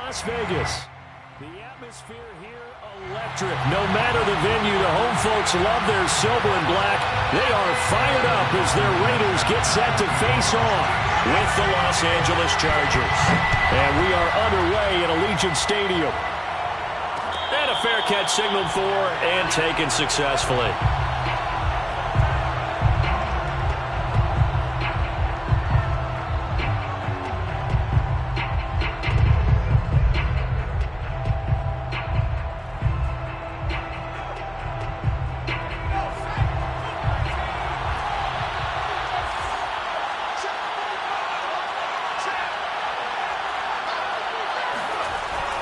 Las Vegas. The atmosphere here electric. No matter the venue, the home folks love their silver and black. They are fired up as their Raiders get set to face off with the Los Angeles Chargers. And we are underway at Allegiant Stadium. And a fair catch signaled for and taken successfully.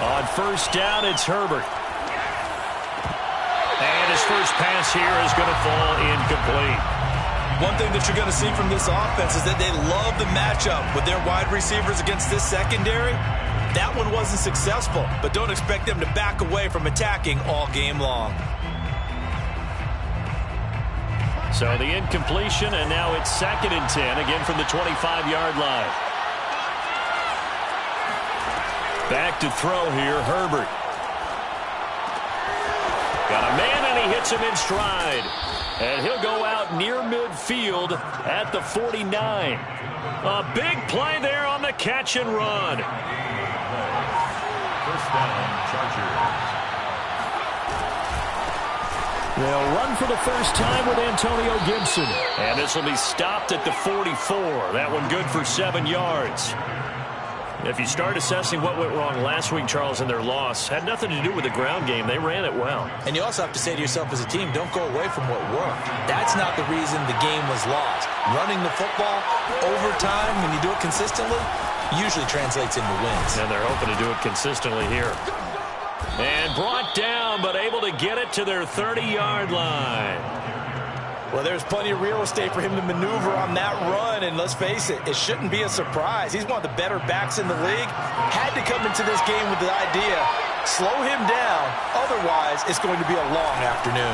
On first down, it's Herbert. And his first pass here is going to fall incomplete. One thing that you're going to see from this offense is that they love the matchup with their wide receivers against this secondary. That one wasn't successful, but don't expect them to back away from attacking all game long. So the incompletion, and now it's 2nd and 10, again from the 25-yard line. Back to throw here, Herbert. Got a man, and he hits him in stride. And he'll go out near midfield at the 49. A big play there on the catch and run. First down, Chargers. They'll run for the first time with Antonio Gibson. And this will be stopped at the 44. That one good for 7 yards. If you start assessing what went wrong last week, Charles, in their loss, had nothing to do with the ground game. They ran it well. And you also have to say to yourself as a team, don't go away from what worked. That's not the reason the game was lost. Running the football over time, when you do it consistently, usually translates into wins. And they're hoping to do it consistently here. And brought down, but able to get it to their 30-yard line. Well, there's plenty of real estate for him to maneuver on that run, and let's face it, it shouldn't be a surprise. He's one of the better backs in the league. Had to come into this game with the idea, slow him down, otherwise it's going to be a long afternoon.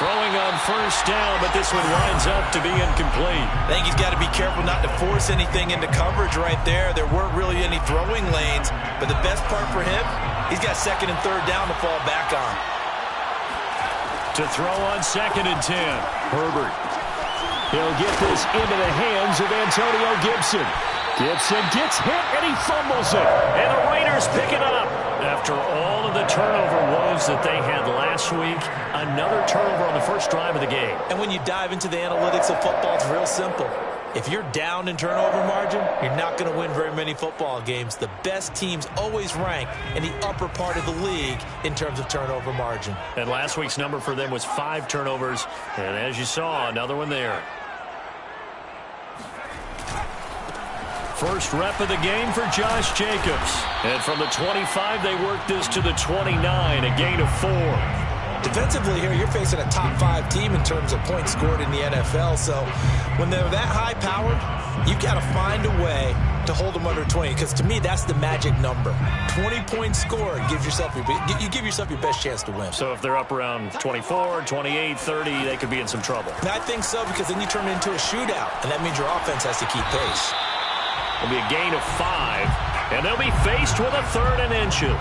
Throwing on first down, but this one winds up to be incomplete. I think he's got to be careful not to force anything into coverage right there. There weren't really any throwing lanes, but the best part for him, he's got 2nd and 3rd down to fall back on. To throw on 2nd and 10. Herbert. He'll get this into the hands of Antonio Gibson. Gibson gets hit and he fumbles it. And the Raiders pick it up. After all of the turnover woes that they had last week, another turnover on the first drive of the game. And when you dive into the analytics of football, it's real simple. If you're down in turnover margin, you're not going to win very many football games. The best teams always rank in the upper part of the league in terms of turnover margin. And last week's number for them was 5 turnovers. And as you saw, another one there. First rep of the game for Josh Jacobs. And from the 25, they work this to the 29, a gain of 4. Defensively here, you're facing a top 5 team in terms of points scored in the NFL. So when they're that high-powered, you've got to find a way to hold them under 20. Because to me, that's the magic number. 20 points scored gives yourself you give yourself your best chance to win. So if they're up around 24, 28, 30, they could be in some trouble. And I think so, because then you turn it into a shootout, and that means your offense has to keep pace. It'll be a gain of 5, and they'll be faced with a 3rd and inches.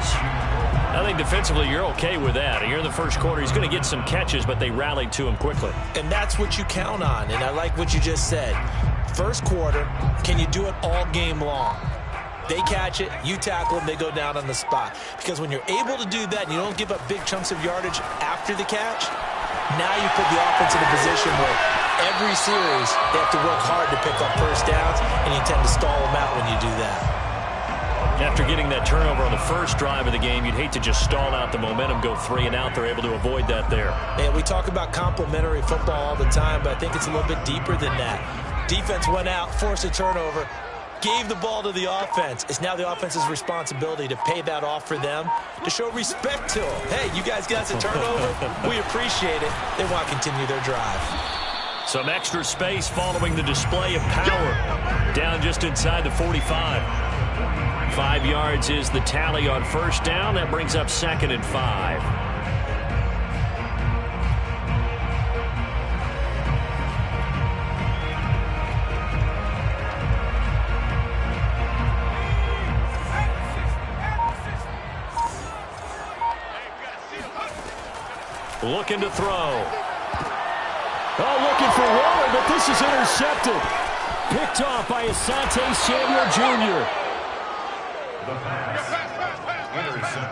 I think defensively you're okay with that. You're in the first quarter. He's going to get some catches, but they rallied to him quickly. And that's what you count on, and I like what you just said. First quarter, can you do it all game long? They catch it, you tackle them, they go down on the spot. Because when you're able to do that and you don't give up big chunks of yardage after the catch, now you put the offense in a position where every series they have to work hard to pick up first downs, and you tend to stall them out when you do that. After getting that turnover on the first drive of the game, you'd hate to just stall out the momentum, go 3 and out. They're able to avoid that there. And we talk about complementary football all the time, but I think it's a little bit deeper than that. Defense went out, forced a turnover, gave the ball to the offense. It's now the offense's responsibility to pay that off for them, to show respect to them. Hey, you guys got the turnover. We appreciate it. They want to continue their drive. Some extra space following the display of power. Down just inside the 45. 5 yards is the tally on first down. That brings up 2nd and 5. Looking to throw. Oh, looking for Waller, but this is intercepted. Picked off by Asante Samuel Jr.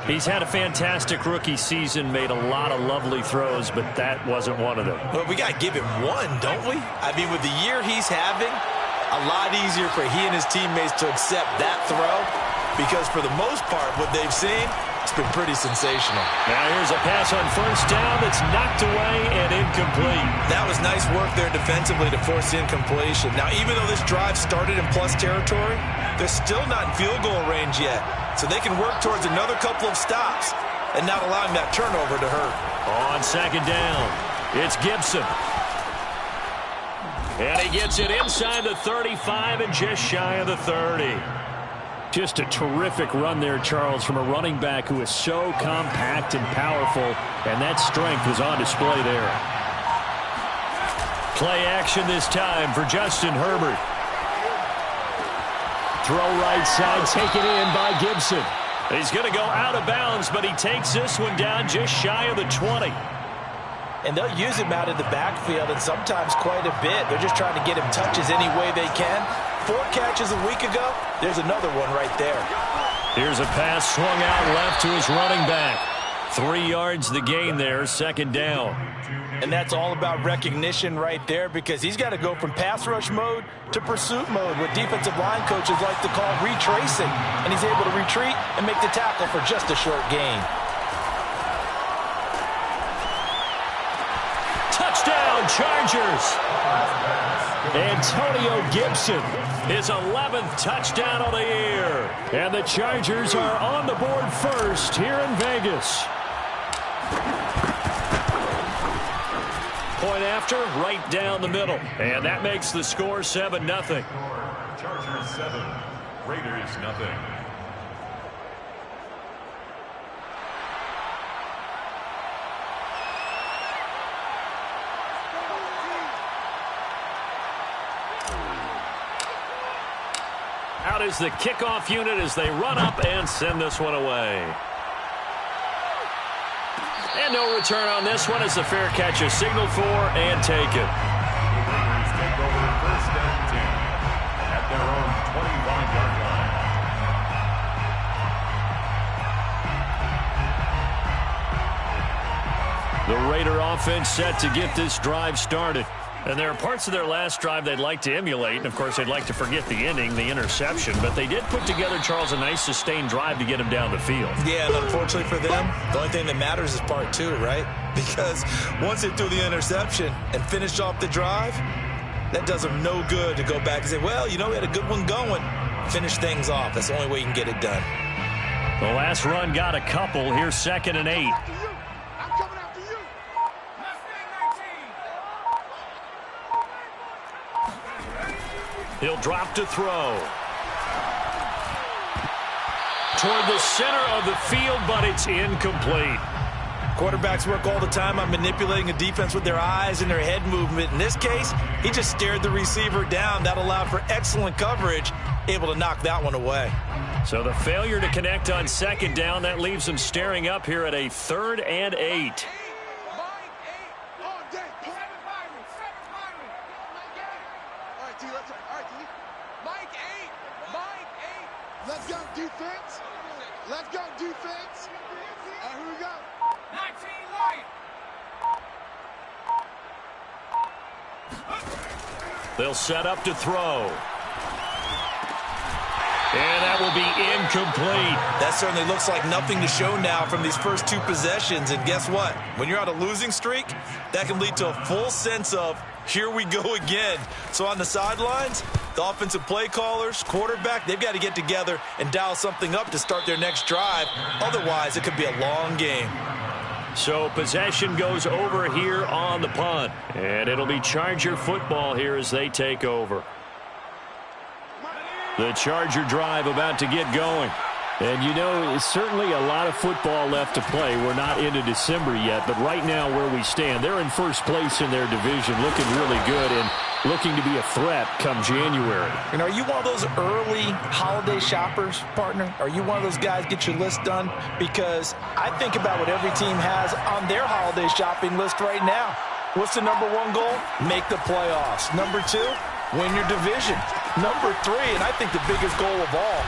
He's had a fantastic rookie season, made a lot of lovely throws, but that wasn't one of them. Well, we got to give him one, don't we? I mean, with the year he's having, a lot easier for he and his teammates to accept that throw because for the most part, what they've seen, it's been pretty sensational. Now here's a pass on first down that's knocked away and incomplete. That was nice work there defensively to force the incompletion. Now, even though this drive started in plus territory, they're still not in field goal range yet. So they can work towards another couple of stops and not allowing that turnover to hurt. On second down, it's Gibson. And he gets it inside the 35 and just shy of the 30. Just a terrific run there, Charles, from a running back who is so compact and powerful, and that strength was on display there. Play action this time for Justin Herbert. Throw right side, taken in by Gibson. He's going to go out of bounds, but he takes this one down just shy of the 20. And they'll use him out in the backfield, and sometimes quite a bit. They're just trying to get him touches any way they can. 4 catches a week ago, there's another one right there. Here's a pass swung out left to his running back. 3 yards the gain there, second down. And that's all about recognition right there because he's got to go from pass rush mode to pursuit mode, what defensive line coaches like to call retracing. And he's able to retreat and make the tackle for just a short gain. Touchdown, Chargers! Antonio Gibson, his 11th touchdown of the year. And the Chargers are on the board first here in Vegas. Point after, right down the middle. And that makes the score 7-0. Chargers 7, Raiders 0. Out is the kickoff unit as they run up and send this one away. And no return on this one as the fair catch is signaled for and taken. The Raiders take over first and 10 at their own 25-yard line. The Raider offense set to get this drive started. And there are parts of their last drive they'd like to emulate. And, of course, they'd like to forget the ending, the interception. But they did put together, Charles, a nice sustained drive to get him down the field. Yeah, and unfortunately for them, the only thing that matters is part 2, right? Because once they threw the interception and finished off the drive, that does them no good to go back and say, well, you know, we had a good one going. Finish things off. That's the only way you can get it done. The last run got a couple. Here's 2nd and 8. He'll drop to throw. Toward the center of the field, but it's incomplete. Quarterbacks work all the time on manipulating a defense with their eyes and their head movement. In this case, he just stared the receiver down. That allowed for excellent coverage, able to knock that one away. So the failure to connect on 2nd down, that leaves him staring up here at a 3rd and 8. Let's go defense. Let's go defense. All right, here we go. 19 light. They'll set up to throw. And that will be incomplete. That certainly looks like nothing to show now from these first 2 possessions. And guess what? When you're on a losing streak, that can lead to a full sense of, here we go again. So on the sidelines, the offensive play callers, quarterback, they've got to get together and dial something up to start their next drive. Otherwise, it could be a long game. So possession goes over here on the punt. And it'll be Charger football here as they take over. The Charger drive about to get going. And, you know, it's certainly a lot of football left to play. We're not into December yet, but right now where we stand, they're in first place in their division, looking really good and looking to be a threat come January. And are you one of those early holiday shoppers, partner? Are you one of those guys get your list done? Because I think about what every team has on their holiday shopping list right now. What's the number one goal? Make the playoffs. Number two, win your division. Number three, and I think the biggest goal of all,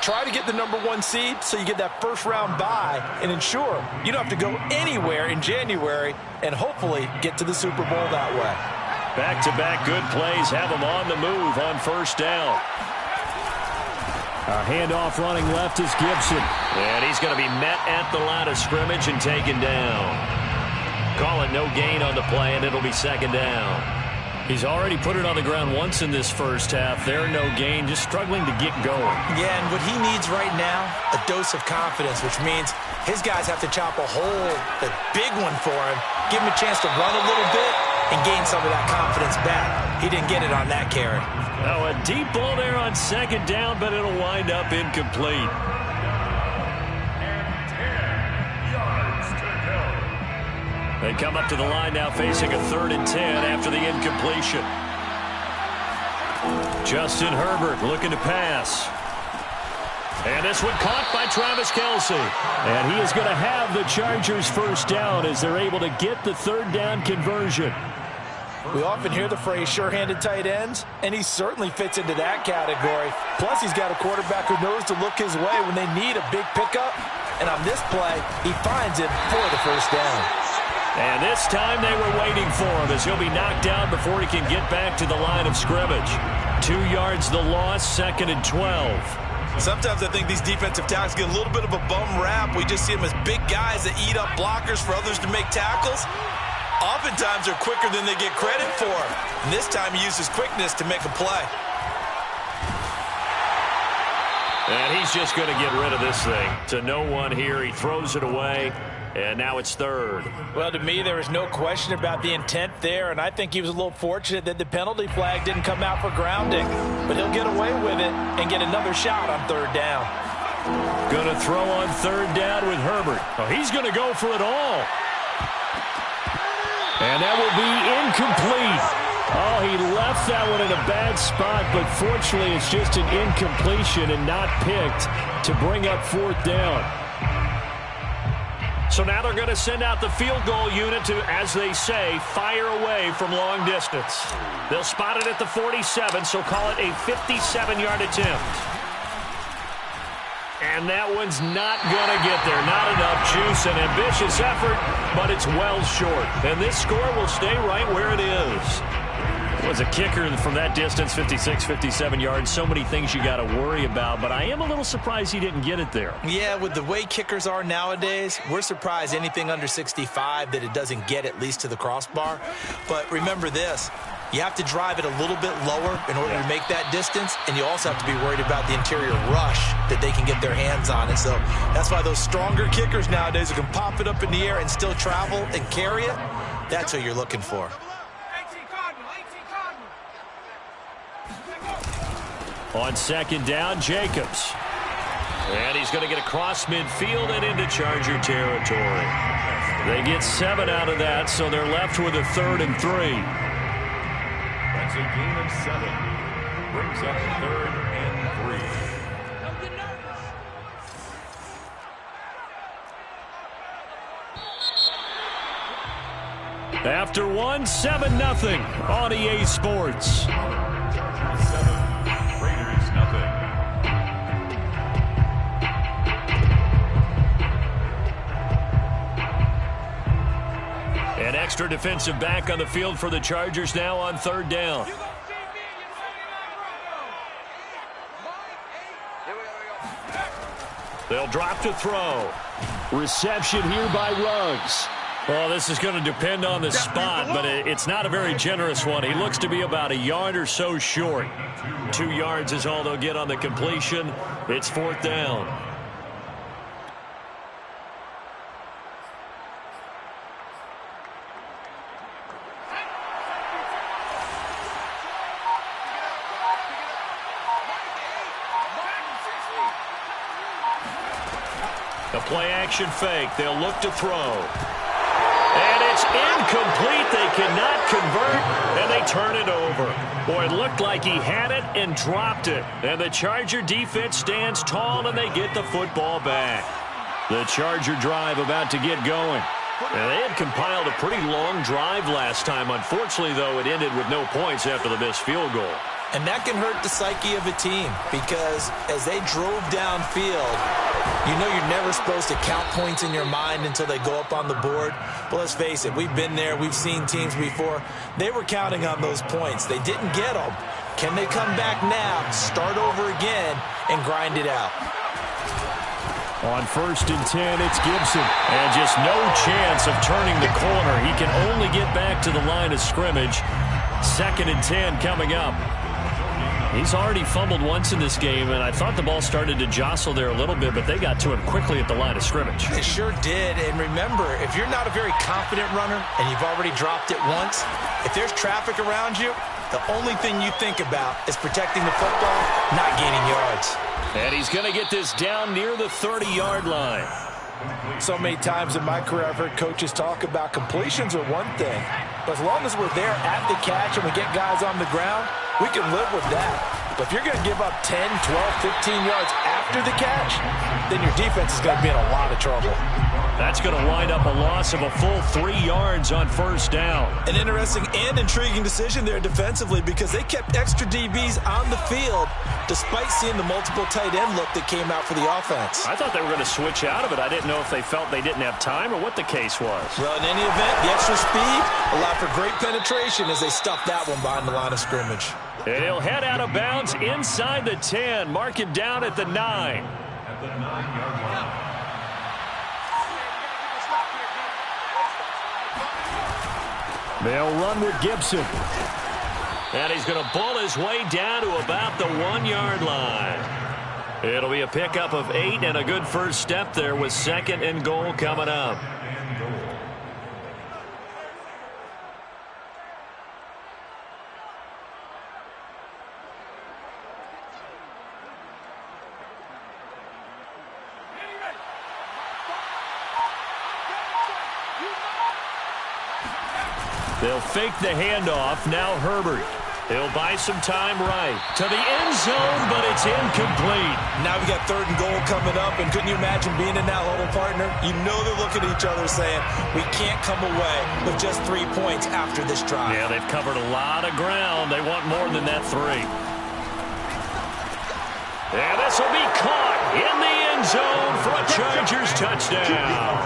try to get the number one seed so you get that first round bye and ensure you don't have to go anywhere in January and hopefully get to the Super Bowl that way. Back-to-back good plays have them on the move on first down. A handoff running left is Gibson. And he's going to be met at the line of scrimmage and taken down. Call it no gain on the play, and it'll be second down. He's already put it on the ground once in this first half. There, no gain, just struggling to get going. Yeah, and what he needs right now, a dose of confidence, which means his guys have to chop a hole, a big one for him, give him a chance to run a little bit, and gain some of that confidence back. He didn't get it on that carry. Now a deep ball there on second down, but it'll wind up incomplete. They come up to the line now facing a 3rd and 10 after the incompletion. Justin Herbert looking to pass. And this one caught by Travis Kelce. And he is going to have the Chargers first down as they're able to get the 3rd down conversion. We often hear the phrase sure-handed tight ends, and he certainly fits into that category. Plus, he's got a quarterback who knows to look his way when they need a big pickup. And on this play, he finds it for the first down. And this time they were waiting for him as he'll be knocked down before he can get back to the line of scrimmage. 2 yards the loss, 2nd and 12. Sometimes I think these defensive tackles get a little bit of a bum rap. We just see them as big guys that eat up blockers for others to make tackles. Oftentimes they're quicker than they get credit for. And this time he uses quickness to make a play. And he's just going to get rid of this thing. To no one here, he throws it away. And now it's 3rd. Well, to me, there is no question about the intent there, and I think he was a little fortunate that the penalty flag didn't come out for grounding. But he'll get away with it and get another shot on 3rd down. Going to throw on 3rd down with Herbert. Oh, he's going to go for it all. And that will be incomplete. Oh, he left that one in a bad spot, but fortunately it's just an incompletion and not picked to bring up 4th down. So now they're going to send out the field goal unit to, as they say, fire away from long distance. They'll spot it at the 47, so call it a 57-yard attempt. And that one's not going to get there. Not enough juice, an ambitious effort, but it's well short. And this score will stay right where it is. Was a kicker from that distance, 56, 57 yards. So many things you got to worry about, but I am a little surprised he didn't get it there. Yeah, with the way kickers are nowadays, we're surprised anything under 65 that it doesn't get at least to the crossbar. But remember this, you have to drive it a little bit lower in order to make that distance, and you also have to be worried about the interior rush that they can get their hands on it. So that's why those stronger kickers nowadays who can pop it up in the air and still travel and carry it, that's what you're looking for. On 2nd down, Jacobs. And he's going to get across midfield and into Charger territory. They get 7 out of that, so they're left with a 3rd and 3. That's a gain of 7. Brings up 3rd and 3. After 1, 7-0 on EA Sports. 7, Raiders nothing. An extra defensive back on the field for the Chargers now on 3rd down. They'll drop to throw. Reception here by Ruggs. Well, this is going to depend on the spot, but it's not a very generous one. He looks to be about a yard or so short. 2 yards is all they'll get on the completion. It's 4th down. The play-action fake. They'll look to throw. And it's incomplete. They cannot convert, and they turn it over. Boy, it looked like he had it and dropped it. And the Charger defense stands tall, and they get the football back. The Charger drive about to get going. And they had compiled a pretty long drive last time. Unfortunately, though, it ended with no points after the missed field goal. And that can hurt the psyche of a team because as they drove downfield, you know you're never supposed to count points in your mind until they go up on the board. But let's face it, we've been there. We've seen teams before. They were counting on those points. They didn't get them. Can they come back now, start over again, and grind it out? On 1st and 10, it's Gibson. And just no chance of turning the corner. He can only get back to the line of scrimmage. 2nd and 10 coming up. He's already fumbled once in this game, and I thought the ball started to jostle there a little bit, but they got to him quickly at the line of scrimmage. They sure did. And remember, if you're not a very confident runner and you've already dropped it once, if there's traffic around you, the only thing you think about is protecting the football, not gaining yards. And he's going to get this down near the 30-yard line. So many times in my career, I've heard coaches talk about completions are one thing. But as long as we're there at the catch and we get guys on the ground, we can live with that. But if you're going to give up 10, 12, 15 yards after the catch, then your defense is going to be in a lot of trouble. That's going to wind up a loss of a full 3 yards on 1st down. An interesting and intriguing decision there defensively because they kept extra DBs on the field despite seeing the multiple tight end look that came out for the offense. I thought they were going to switch out of it. I didn't know if they felt they didn't have time or what the case was. Well, in any event, the extra speed allowed for great penetration as they stuffed that one behind the line of scrimmage. And he'll head out of bounds inside the 10. Mark him down at the 9. At the 9-yard line. They'll run with Gibson. And he's going to ball his way down to about the 1-yard line. It'll be a pickup of 8 and a good first step there with 2nd and goal coming up. They'll fake the handoff. Now Herbert. He'll buy some time right to the end zone, but it's incomplete. Now we got 3rd and goal coming up, and couldn't you imagine being in that huddle, partner? You know they're looking at each other saying, we can't come away with just 3 points after this drive. Yeah, they've covered a lot of ground. They want more than that 3. And this will be caught in the end zone for a Chargers touchdown.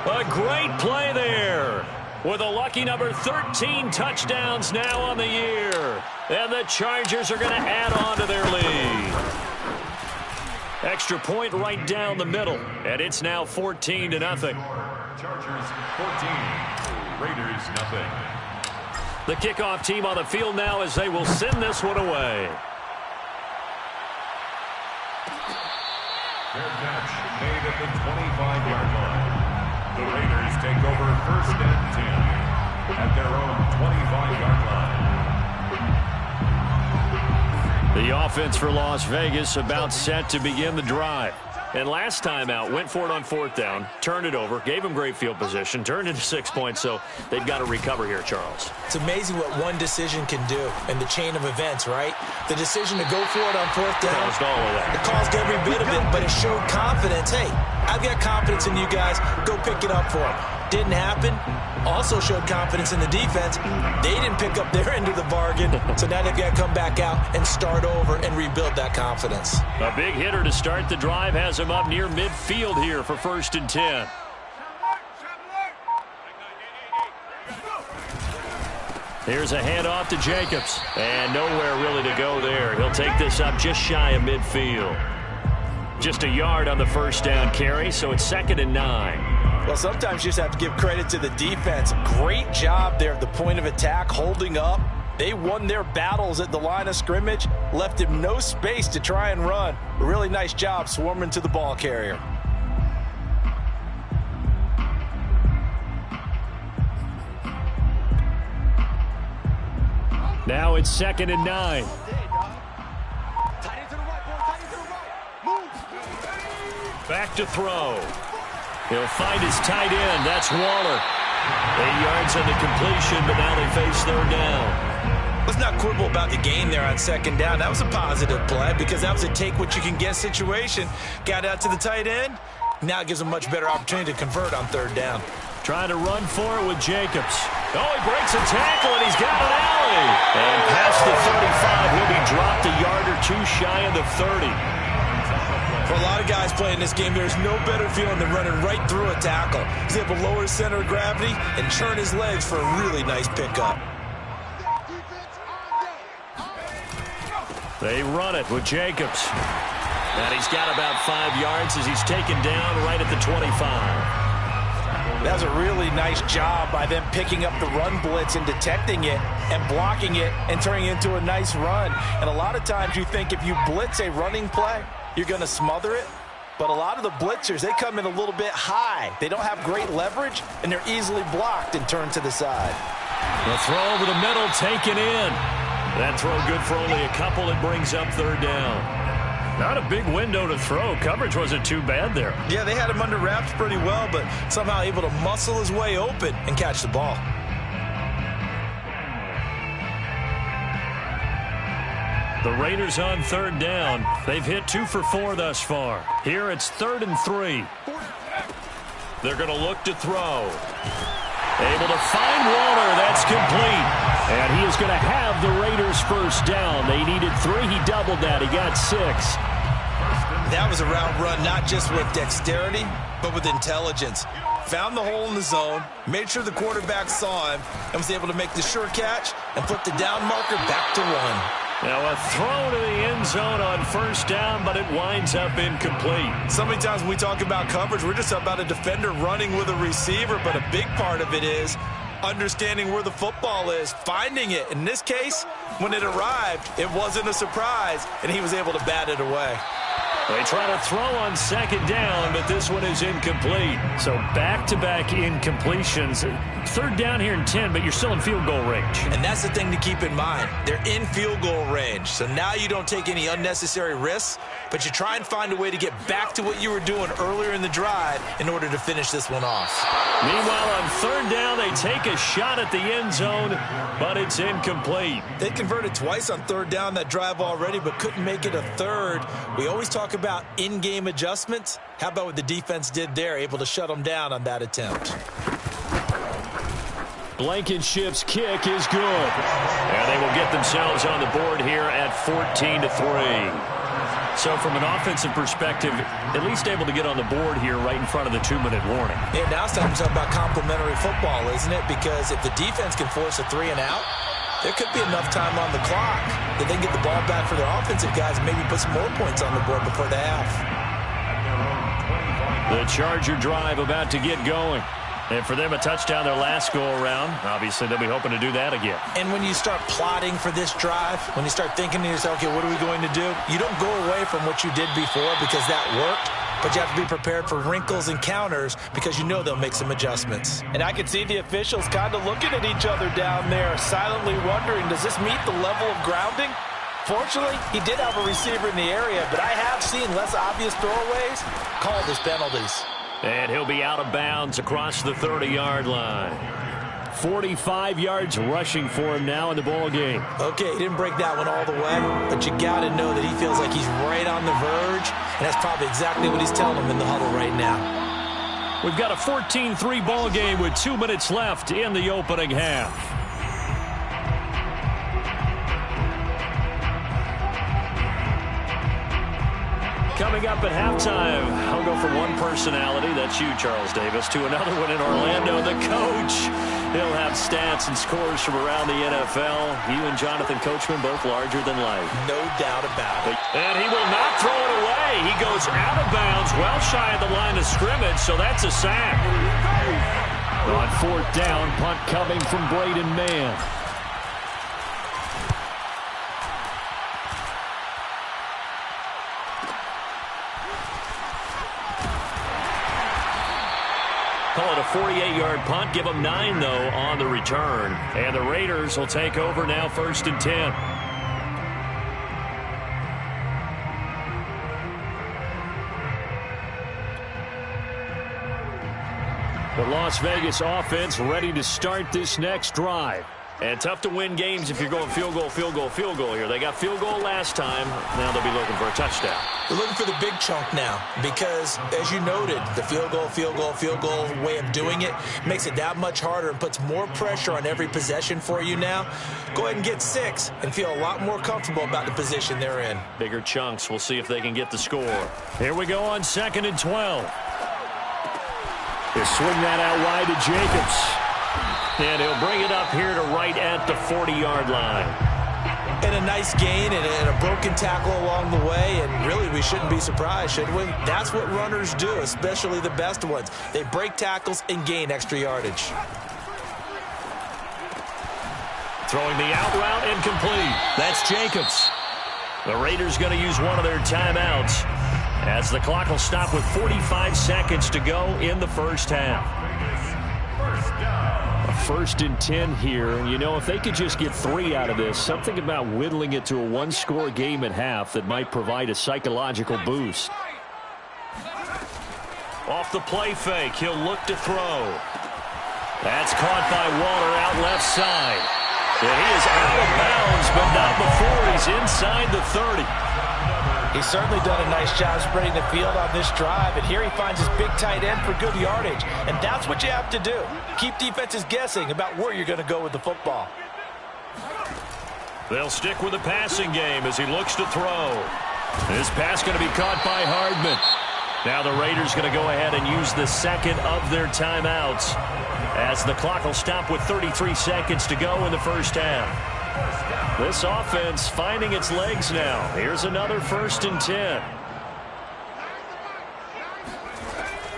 A great play there. With a lucky number 13 touchdowns now on the year. And the Chargers are going to add on to their lead. Extra point right down the middle. And it's now 14-0. Chargers 14, Raiders nothing. The kickoff team on the field now as they will send this one away. Fair catch made at the 25-yard line. The Raiders take over 1st and 10 at their own 25-yard line. The offense for Las Vegas about set to begin the drive. And last time out, went for it on 4th down, turned it over, gave them great field position, turned into 6 points, so they've got to recover here, Charles. It's amazing what one decision can do in the chain of events, right? The decision to go for it on 4th down. Caused all of that. It caused every bit of it, but it showed confidence. Hey, I've got confidence in you guys. Go pick it up for them. Didn't happen. Also showed confidence in the defense. They didn't pick up their end of the bargain, so now they've got to come back out and start over and rebuild that confidence. A big hitter to start the drive has him up near midfield here for 1st and 10. Here's a handoff to Jacobs. And nowhere really to go there. He'll take this up just shy of midfield. Just a yard on the 1st down carry, so it's 2nd and 9. Well, sometimes you just have to give credit to the defense. Great job there at the point of attack, holding up. They won their battles at the line of scrimmage, left him no space to try and run. A really nice job swarming to the ball carrier. Now it's 2nd and 9. Back to throw. He'll find his tight end. That's Waller. 8 yards on the completion, but now they face third down. Let's not quibble about the gain there on second down. That was a positive play because that was a take-what-you-can-get situation. Got out to the tight end. Now it gives them a much better opportunity to convert on third down. Trying to run for it with Jacobs. Oh, he breaks a tackle, and he's got an alley. And past the 35, he'll be dropped a yard or two shy of the 30. For a lot of guys playing this game, there's no better feeling than running right through a tackle. He's able to lower his center of gravity and churn his legs for a really nice pickup. They run it with Jacobs. And he's got about 5 yards as he's taken down right at the 25. That was a really nice job by them picking up the run blitz and detecting it and blocking it and turning it into a nice run. And a lot of times you think if you blitz a running play, you're going to smother it. But a lot of the blitzers, they come in a little bit high. They don't have great leverage, and they're easily blocked and turned to the side. The throw over the middle taken in. That throw good for only a couple. It brings up third down. Not a big window to throw. Coverage wasn't too bad there. Yeah, they had him under wraps pretty well, but somehow able to muscle his way open and catch the ball. The Raiders on third down. They've hit 2 for 4 thus far. Here it's 3rd and 3. They're going to look to throw. Able to find Waller. That's complete. And he is going to have the Raiders first down. They needed 3. He doubled that. He got 6. That was a route run not just with dexterity, but with intelligence. Found the hole in the zone, made sure the quarterback saw him, and was able to make the sure catch and put the down marker back to 1. Now a throw to the end zone on first down, but it winds up incomplete. So many times when we talk about coverage, we're just about a defender running with a receiver, but a big part of it is understanding where the football is, finding it. In this case, when it arrived, it wasn't a surprise, and he was able to bat it away. They try to throw on second down, but this one is incomplete. So back-to-back incompletions. Third down here in 10, but you're still in field goal range. And that's the thing to keep in mind. They're in field goal range. So now you don't take any unnecessary risks, but you try and find a way to get back to what you were doing earlier in the drive in order to finish this one off. Meanwhile, on third down, they take a shot at the end zone, but it's incomplete. They converted twice on third down that drive already, but couldn't make it a third. We always talk about in-game adjustments. How about what the defense did there, able to shut them down on that attempt? Blankenship's kick is good. And they will get themselves on the board here at 14-3. So from an offensive perspective, at least able to get on the board here right in front of the 2-minute warning. Yeah, now it's time to talk about complementary football, isn't it? Because if the defense can force a 3 and out, there could be enough time on the clock that they can get the ball back for their offensive guys and maybe put some more points on the board before the half. The Charger drive about to get going. And for them, a touchdown their last go-around. Obviously, they'll be hoping to do that again. And when you start plotting for this drive, when you start thinking to yourself, okay, what are we going to do? You don't go away from what you did before because that worked, but you have to be prepared for wrinkles and counters because you know they'll make some adjustments. And I could see the officials kind of looking at each other down there, silently wondering, does this meet the level of grounding? Fortunately, he did have a receiver in the area, but I have seen less obvious throwaways called as penalties. And he'll be out of bounds across the 30-yard line. 45 yards rushing for him now in the ball game. Okay, he didn't break that one all the way, but you got to know that he feels like he's right on the verge, and that's probably exactly what he's telling them in the huddle right now. We've got a 14-3 ball game with 2 minutes left in the opening half. Coming up at halftime, I'll go from one personality, that's you, Charles Davis, to another one in Orlando, the coach. He'll have stats and scores from around the NFL. You and Jonathan Coachman both larger than life. No doubt about it. And he will not throw it away. He goes out of bounds, well shy of the line of scrimmage, so that's a sack. On fourth down, punt coming from Braden Mann. Call it a 48-yard punt. Give them 9, though, on the return. And the Raiders will take over now, 1st and 10. The Las Vegas offense ready to start this next drive. And tough to win games if you're going field goal, field goal, field goal here. They got field goal last time. Now they'll be looking for a touchdown. They're looking for the big chunk now because, as you noted, the field goal, field goal, field goal way of doing it makes it that much harder and puts more pressure on every possession for you now. Go ahead and get 6 and feel a lot more comfortable about the position they're in. Bigger chunks. We'll see if they can get the score. Here we go on 2nd and 12. They swing that out wide to Jacobs. And he'll bring it up here to right at the 40-yard line. And a nice gain and a broken tackle along the way, and really we shouldn't be surprised, should we? That's what runners do, especially the best ones. They break tackles and gain extra yardage. Throwing the out route incomplete. That's Jacobs. The Raiders going to use one of their timeouts as the clock will stop with 45 seconds to go in the first half. A 1st and 10 here, and you know, if they could just get 3 out of this, something about whittling it to a one-score game at half that might provide a psychological boost. Off the play fake, he'll look to throw. That's caught by Waller out left side. And he is out of bounds, but not before he's inside the 30. He's certainly done a nice job spreading the field on this drive, and here he finds his big tight end for good yardage. And that's what you have to do. Keep defenses guessing about where you're going to go with the football. They'll stick with the passing game as he looks to throw. This pass going to be caught by Hardman. Now the Raiders going to go ahead and use the second of their timeouts as the clock will stop with 33 seconds to go in the first half. This offense finding its legs now. Here's another 1st and 10.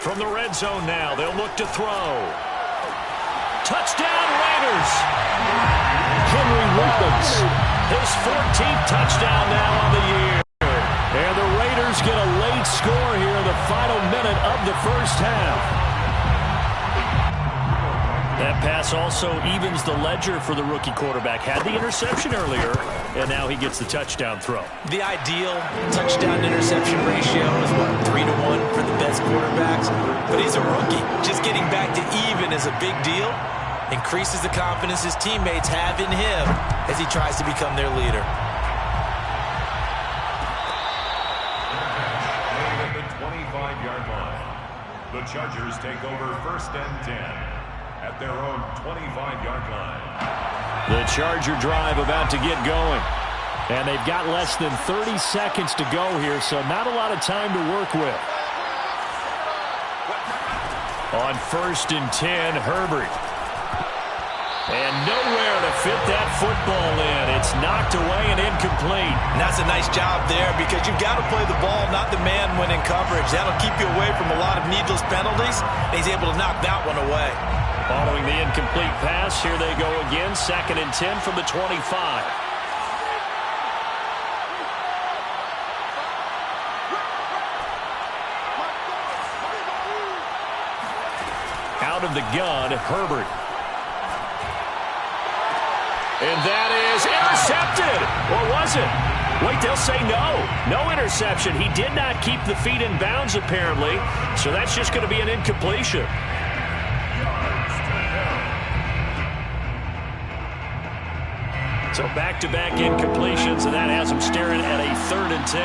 From the red zone now, they'll look to throw. Touchdown Raiders! Henry Wilkins, his 14th touchdown now on the year. And the Raiders get a late score here in the final minute of the first half. That pass also evens the ledger for the rookie quarterback. Had the interception earlier, and now he gets the touchdown throw. The ideal touchdown-interception ratio is, what, 3-to-1 for the best quarterbacks? But he's a rookie. Just getting back to even is a big deal. Increases the confidence his teammates have in him as he tries to become their leader. At the 25-yard line, the Chargers take over 1st and 10. At their own 25-yard line. The Charger drive about to get going. And they've got less than 30 seconds to go here, so not a lot of time to work with. On 1st and 10, Herbert. And nowhere to fit that football in. It's knocked away and incomplete. And that's a nice job there because you've got to play the ball, not the man when in coverage. That'll keep you away from a lot of needless penalties, and he's able to knock that one away. Following the incomplete pass, here they go again. 2nd and 10 from the 25. Out of the gun, Herbert. And that is intercepted. Or was it? Wait, they'll say no. No interception. He did not keep the feet in bounds, apparently. So that's just going to be an incompletion. So back-to-back incompletions, and that has him staring at a 3rd and 10.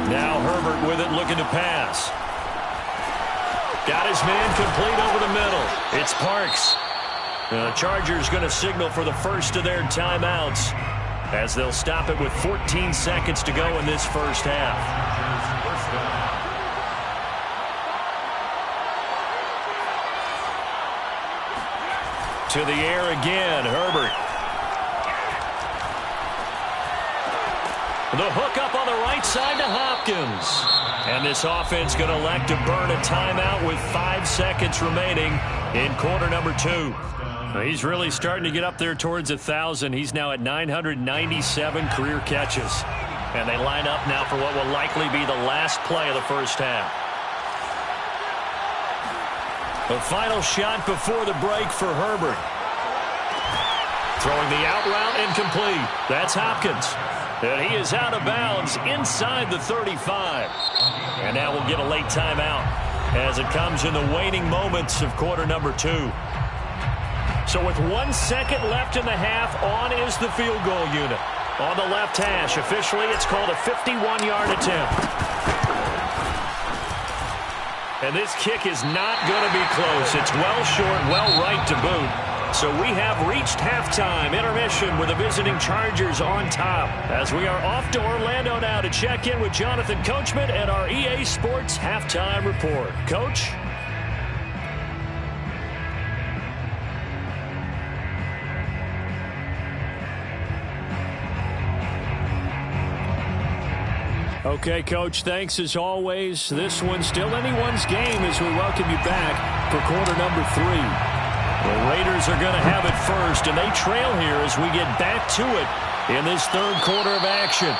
Now Herbert with it, looking to pass. Got his man complete over the middle. It's Parks. The Chargers going to signal for the first of their timeouts as they'll stop it with 14 seconds to go in this first half. To the air again, Herbert. The hook up on the right side to Hopkins. And this offense going to elect to burn a timeout with 5 seconds remaining in quarter number 2. He's really starting to get up there towards 1,000. He's now at 997 career catches. And they line up now for what will likely be the last play of the first half. The final shot before the break for Herbert. Throwing the out route incomplete. That's Hopkins. And he is out of bounds inside the 35. And now we'll get a late timeout. as it comes in the waning moments of quarter number 2. So with 1 second left in the half, on is the field goal unit. On the left hash, officially it's called a 51-yard attempt. And this kick is not going to be close. It's well short, well right to boot. So we have reached halftime. Intermission with the visiting Chargers on top. As we are off to Orlando now to check in with Jonathan Coachman and our EA Sports Halftime Report. Coach? Okay, Coach, thanks as always. This one's still anyone's game as we welcome you back for quarter number 3. The Raiders are going to have it first, and they trail here as we get back to it in this third quarter of action.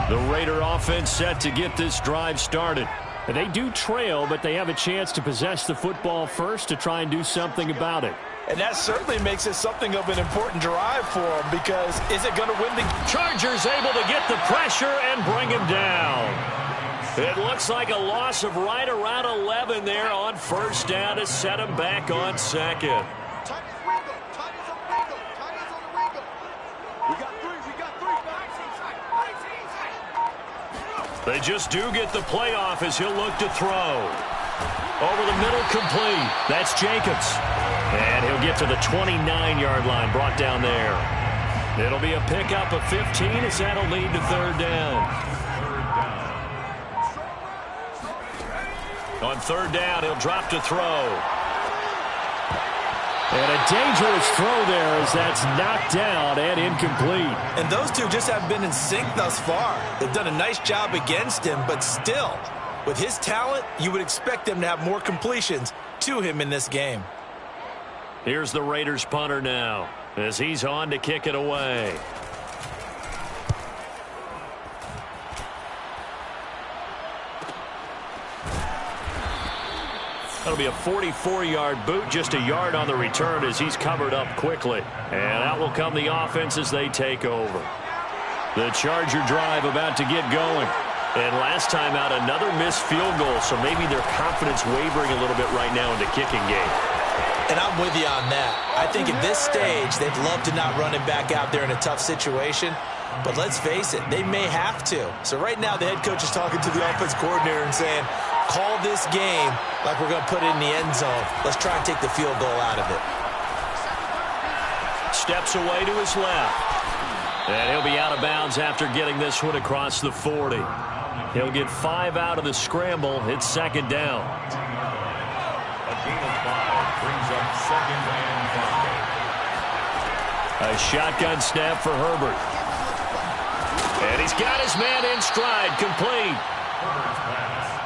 The Raider offense set to get this drive started. And they do trail, but they have a chance to possess the football first to try and do something about it. And that certainly makes it something of an important drive for them, because is it going to win the... Chargers able to get the pressure and bring him down. It looks like a loss of right around 11 there on first down to set him back on second. They just do get the playoff as he'll look to throw. Over the middle, complete. That's Jacobs. And he'll get to the 29-yard line, brought down there. It'll be a pickup of 15 as that'll lead to third down. On third down, he'll drop to throw. And a dangerous throw there as that's knocked down and incomplete. And those two just haven't been in sync thus far. They've done a nice job against him, but still, with his talent, you would expect them to have more completions to him in this game. Here's the Raiders punter now as he's on to kick it away. That'll be a 44-yard boot, just a yard on the return as he's covered up quickly. And out will come the offense as they take over. The Charger drive about to get going. And last time out, another missed field goal, so maybe their confidence wavering a little bit right now in the kicking game. And I'm with you on that. I think at this stage, they'd love to not run him back out there in a tough situation. But let's face it, they may have to. So right now, the head coach is talking to the offense coordinator and saying, call this game like we're going to put it in the end zone. Let's try and take the field goal out of it. Steps away to his left. And he'll be out of bounds after getting this one across the 40. He'll get 5 out of the scramble. It's second down. A gain of 5 brings up second and 5. A shotgun snap for Herbert. And he's got his man in stride, complete.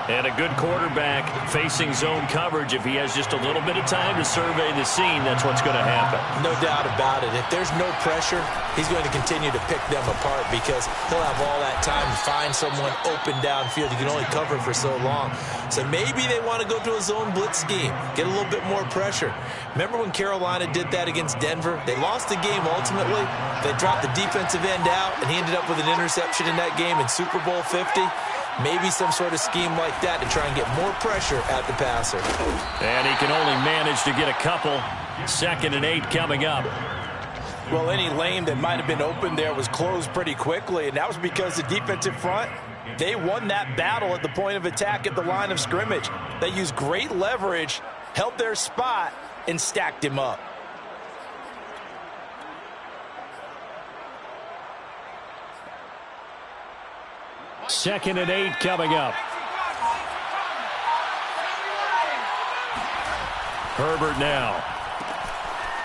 And a good quarterback facing zone coverage. If he has just a little bit of time to survey the scene, that's what's going to happen. No doubt about it. If there's no pressure, he's going to continue to pick them apart because he'll have all that time to find someone open downfield. You can only cover for so long. So maybe they want to go to a zone blitz scheme, get a little bit more pressure. Remember when Carolina did that against Denver? They lost the game ultimately. They dropped the defensive end out, and he ended up with an interception in that game in Super Bowl 50. Maybe some sort of scheme like that to try and get more pressure at the passer. And he can only manage to get a couple. 2nd and 8 coming up. Well, any lane that might have been open there was closed pretty quickly, and that was because the defensive front, they won that battle at the point of attack at the line of scrimmage. They used great leverage, held their spot, and stacked him up. Second and 8 coming up. Herbert now.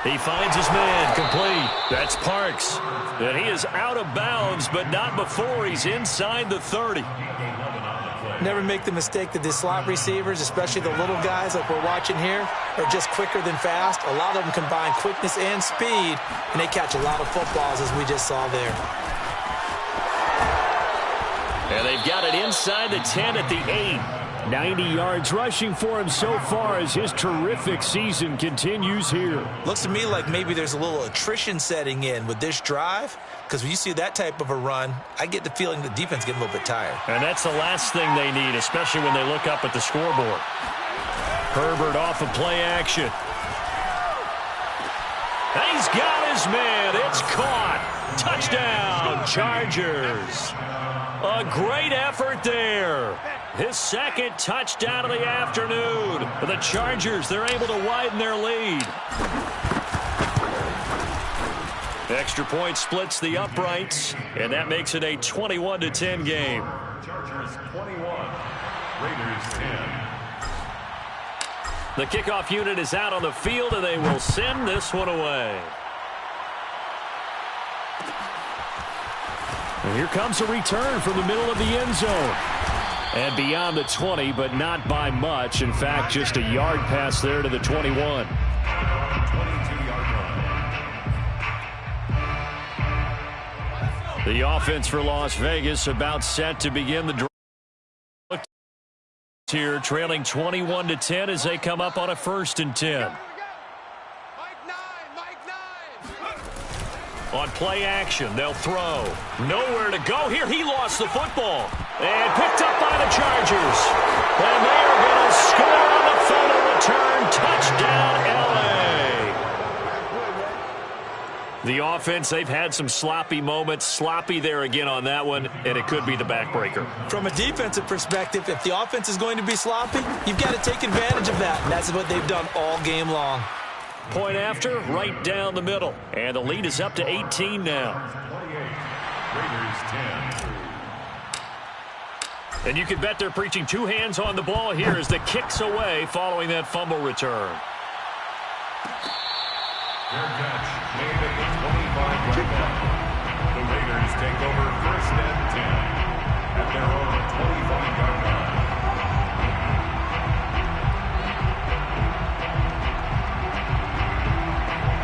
He finds his man, complete. That's Parks. And he is out of bounds, but not before he's inside the 30. Never make the mistake that the slot receivers, especially the little guys like we're watching here, are just quicker than fast. A lot of them combine quickness and speed, and they catch a lot of footballs as we just saw there. And they've got it inside the 10 at the 8. 90 yards rushing for him so far as his terrific season continues here. Looks to me like maybe there's a little attrition setting in with this drive, because when you see that type of a run, I get the feeling the defense getting a little bit tired. And that's the last thing they need, especially when they look up at the scoreboard. Herbert off of play action. He's got his man. It's caught. Touchdown, Chargers. A great effort there. His second touchdown of the afternoon. The Chargers, they're able to widen their lead. The extra point splits the uprights, and that makes it a 21-10 game. Chargers 21, Raiders 10. The kickoff unit is out on the field, and they will send this one away. And here comes a return from the middle of the end zone. And beyond the 20, but not by much. In fact, just a yard pass there to the 21. 22-yard line. The offense for Las Vegas about set to begin the drive. Here, trailing 21-10 as they come up on a 1st and 10. On play action, they'll throw. Nowhere to go here. He lost the football. And picked up by the Chargers. And they are going to score on the fumble return. Touchdown, L.A. The offense, they've had some sloppy moments. Sloppy there again on that one, and it could be the backbreaker. From a defensive perspective, if the offense is going to be sloppy, you've got to take advantage of that. And that's what they've done all game long. Point after, right down the middle. And the lead is up to 18 now. 28, Raiders 10. And you can bet they're preaching two hands on the ball here as the kick's away following that fumble return. Fair catch made at the 25-yard line. The Raiders take over 1st and 10 at their own 25-yard line.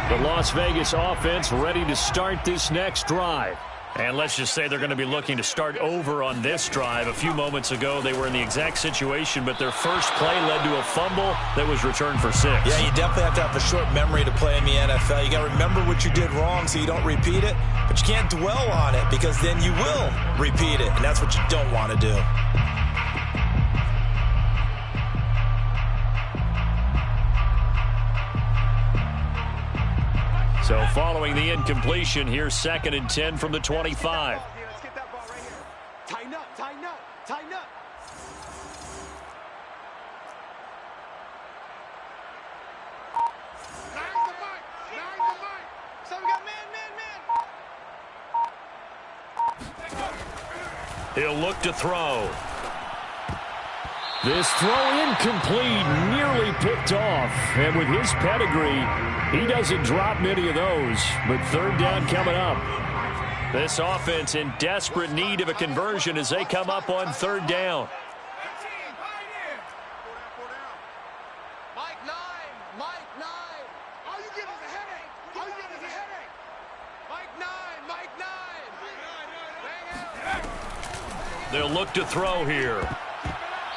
The Las Vegas offense ready to start this next drive. And let's just say they're going to be looking to start over on this drive. A few moments ago, they were in the exact situation, but their first play led to a fumble that was returned for 6. Yeah, you definitely have to have a short memory to play in the NFL. You got to remember what you did wrong so you don't repeat it, but you can't dwell on it because then you will repeat it, and that's what you don't want to do. So following the incompletion, here's 2nd and 10 from the 25. Let's get that ball right here. Tighten up, tighten up, tighten up. Nine the mic, nine the mic. So we got man. He'll look to throw. This throw incomplete, nearly picked off. And with his pedigree, he doesn't drop many of those. But 3rd down coming up. This offense in desperate need of a conversion as they come up on 3rd down. Mike 9, Mike 9. All you get is a headache. All you get is a headache. Mike 9, Mike 9. They'll look to throw here.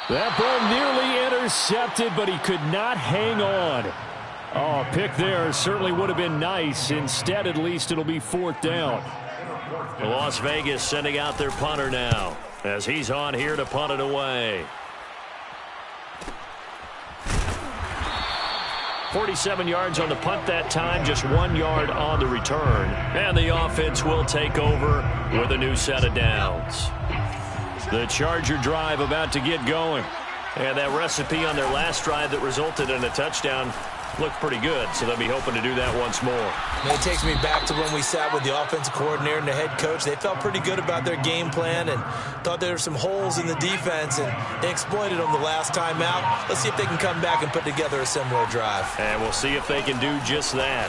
That ball nearly intercepted, but he could not hang on. Oh, a pick there certainly would have been nice. Instead, at least it'll be 4th down. Las Vegas sending out their punter now as he's on here to punt it away. 47 yards on the punt that time, just 1 yard on the return. And the offense will take over with a new set of downs. The Charger drive about to get going. And that recipe on their last drive that resulted in a touchdown looked pretty good, so they'll be hoping to do that once more. And it takes me back to when we sat with the offensive coordinator and the head coach. They felt pretty good about their game plan and thought there were some holes in the defense, and they exploited them the last time out. Let's see if they can come back and put together a similar drive. And we'll see if they can do just that.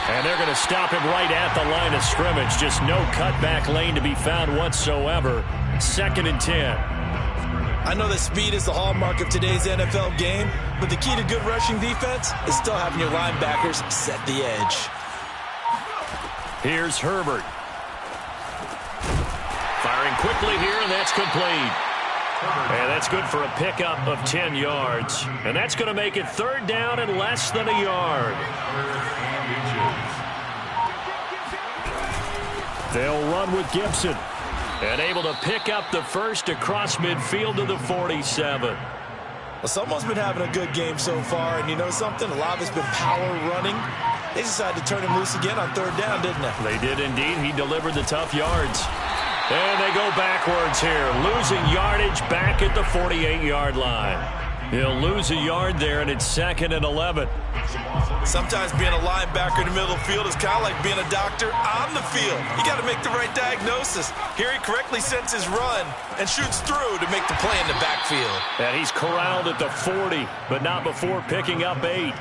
And they're going to stop him right at the line of scrimmage. Just no cutback lane to be found whatsoever. 2nd and 10. I know that speed is the hallmark of today's NFL game, but the key to good rushing defense is still having your linebackers set the edge. Here's Herbert. Firing quickly here, and that's complete. And that's good for a pickup of 10 yards. And that's going to make it 3rd down and less than a yard. They'll run with Gibson. And able to pick up the first across midfield to the 47. Well, someone's been having a good game so far, and you know something? A lot of it's been power running. They decided to turn him loose again on 3rd down, didn't they? They did indeed. He delivered the tough yards. And they go backwards here, losing yardage back at the 48-yard line. He'll lose a yard there, and it's 2nd and 11. Sometimes being a linebacker in the middle of the field is kind of like being a doctor on the field. You got to make the right diagnosis. Here he correctly sets his run and shoots through to make the play in the backfield. And he's corralled at the 40, but not before picking up 8.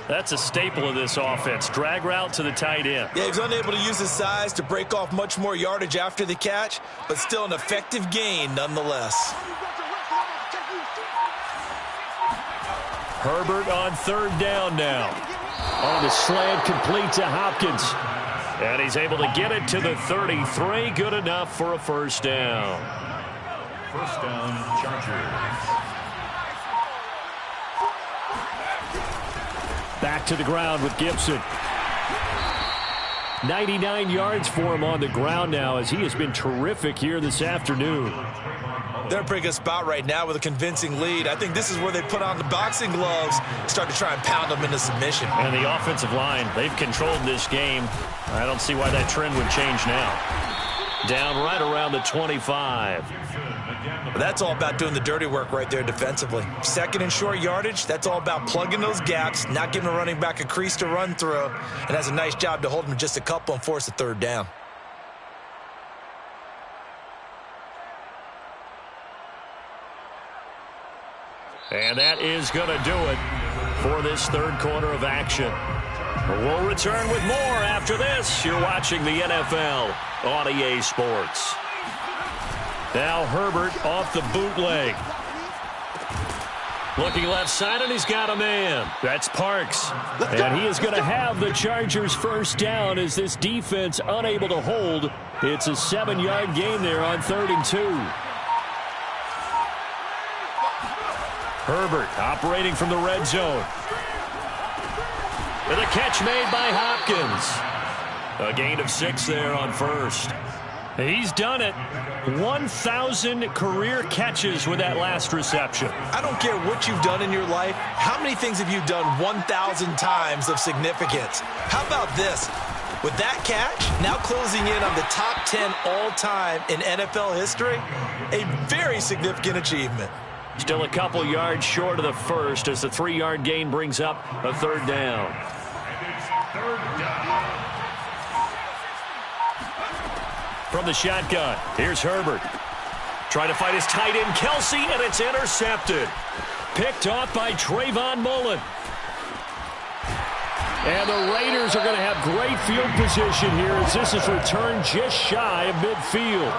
That's a staple of this offense. Drag route to the tight end. Yeah, he's unable to use his size to break off much more yardage after the catch, but still an effective gain nonetheless. Herbert on 3rd down now. On the slant, complete to Hopkins. And he's able to get it to the 33. Good enough for a 1st down. 1st down, Chargers. Back to the ground with Gibson. 99 yards for him on the ground now, as he has been terrific here this afternoon. They're in a pretty good spot right now with a convincing lead. I think this is where they put on the boxing gloves, start to try and pound them into submission. And the offensive line, they've controlled this game. I don't see why that trend would change now. Down right around the 25. But that's all about doing the dirty work right there defensively. 2nd and short yardage, that's all about plugging those gaps, not giving a running back a crease to run through, and has a nice job to hold him just a couple and force a 3rd down. And that is going to do it for this 3rd quarter of action. We'll return with more after this. You're watching the NFL on EA Sports. Now Herbert off the bootleg. Looking left side, and he's got a man. That's Parks. And he is going to have the Chargers' 1st down as this defense unable to hold. It's a 7-yard gain there on 3rd and 2. Herbert operating from the red zone. With a catch made by Hopkins. A gain of 6 there on 1st. He's done it. 1,000 career catches with that last reception. I don't care what you've done in your life. How many things have you done 1,000 times of significance? How about this? With that catch, now closing in on the top 10 all-time in NFL history, a very significant achievement. Still a couple yards short of the 1st as the 3-yard gain brings up a 3rd down. And it's 3rd down. From the shotgun, here's Herbert. Trying to fight his tight end, Kelsey, and it's intercepted. Picked off by Trayvon Mullen. And the Raiders are going to have great field position here as this is returned just shy of midfield.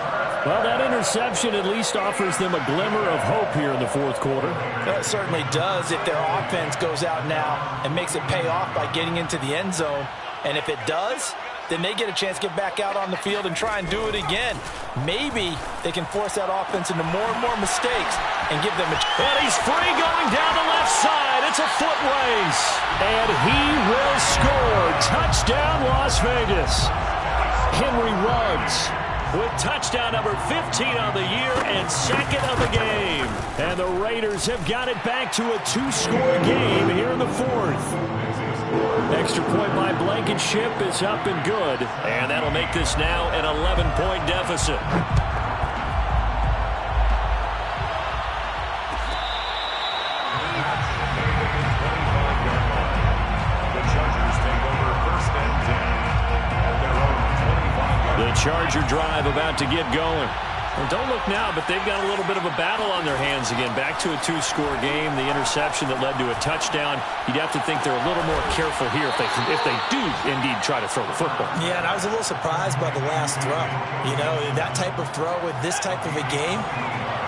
Well, that interception at least offers them a glimmer of hope here in the 4th quarter. That certainly does if their offense goes out now and makes it pay off by getting into the end zone. And if it does, then they get a chance to get back out on the field and try and do it again. Maybe they can force that offense into more and more mistakes and give them a chance. And he's free going down the left side. It's a foot race. And he will score. Touchdown, Las Vegas. Henry Ruggs with touchdown number 15 on the year and 2nd of the game. And the Raiders have got it back to a 2-score game here in the 4th. Extra point by Blankenship is up and good. And that'll make this now an 11-point deficit. The Charger drive about to get going. Well, don't look now, but they've got a little bit of a battle on their hands again. Back to a 2-score game. The interception that led to a touchdown. You'd have to think they're a little more careful here if they do indeed try to throw the football. Yeah, and I was a little surprised by the last throw. You know, that type of throw with this type of a game,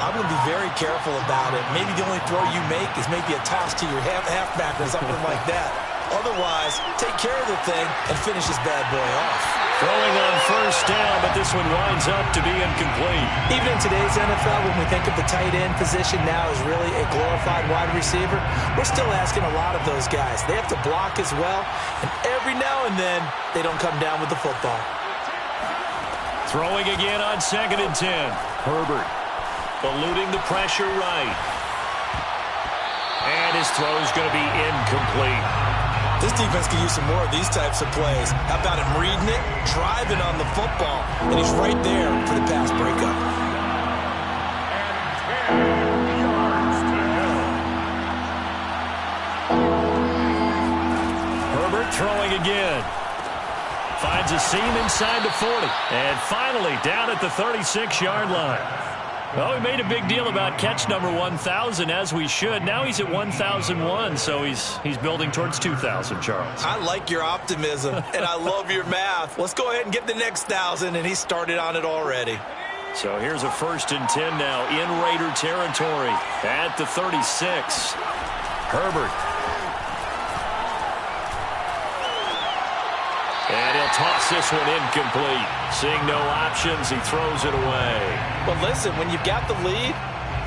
I'm going to be very careful about it. Maybe the only throw you make is maybe a toss to your halfback or something like that. Otherwise, take care of the thing and finish this bad boy off. Throwing on first down, but this one winds up to be incomplete. Even in today's NFL, when we think of the tight end position now as really a glorified wide receiver, we're still asking a lot of those guys. They have to block as well, and every now and then, they don't come down with the football. Throwing again on 2nd and 10. Herbert eluding the pressure right. And his throw is going to be incomplete. This defense can use some more of these types of plays. How about him reading it, driving on the football, and he's right there for the pass breakup. And 10 yards to go. Herbert throwing again. Finds a seam inside the 40. And finally down at the 36-yard line. Well, we made a big deal about catch number 1,000, as we should. Now he's at 1,001, so he's building towards 2,000, Charles. I like your optimism, and I love your math. Let's go ahead and get the next 1,000, and he started on it already. So here's a 1st and 10 now in Raider territory at the 36. Herbert. And he'll toss this one incomplete. Seeing no options, he throws it away. But listen, when you've got the lead,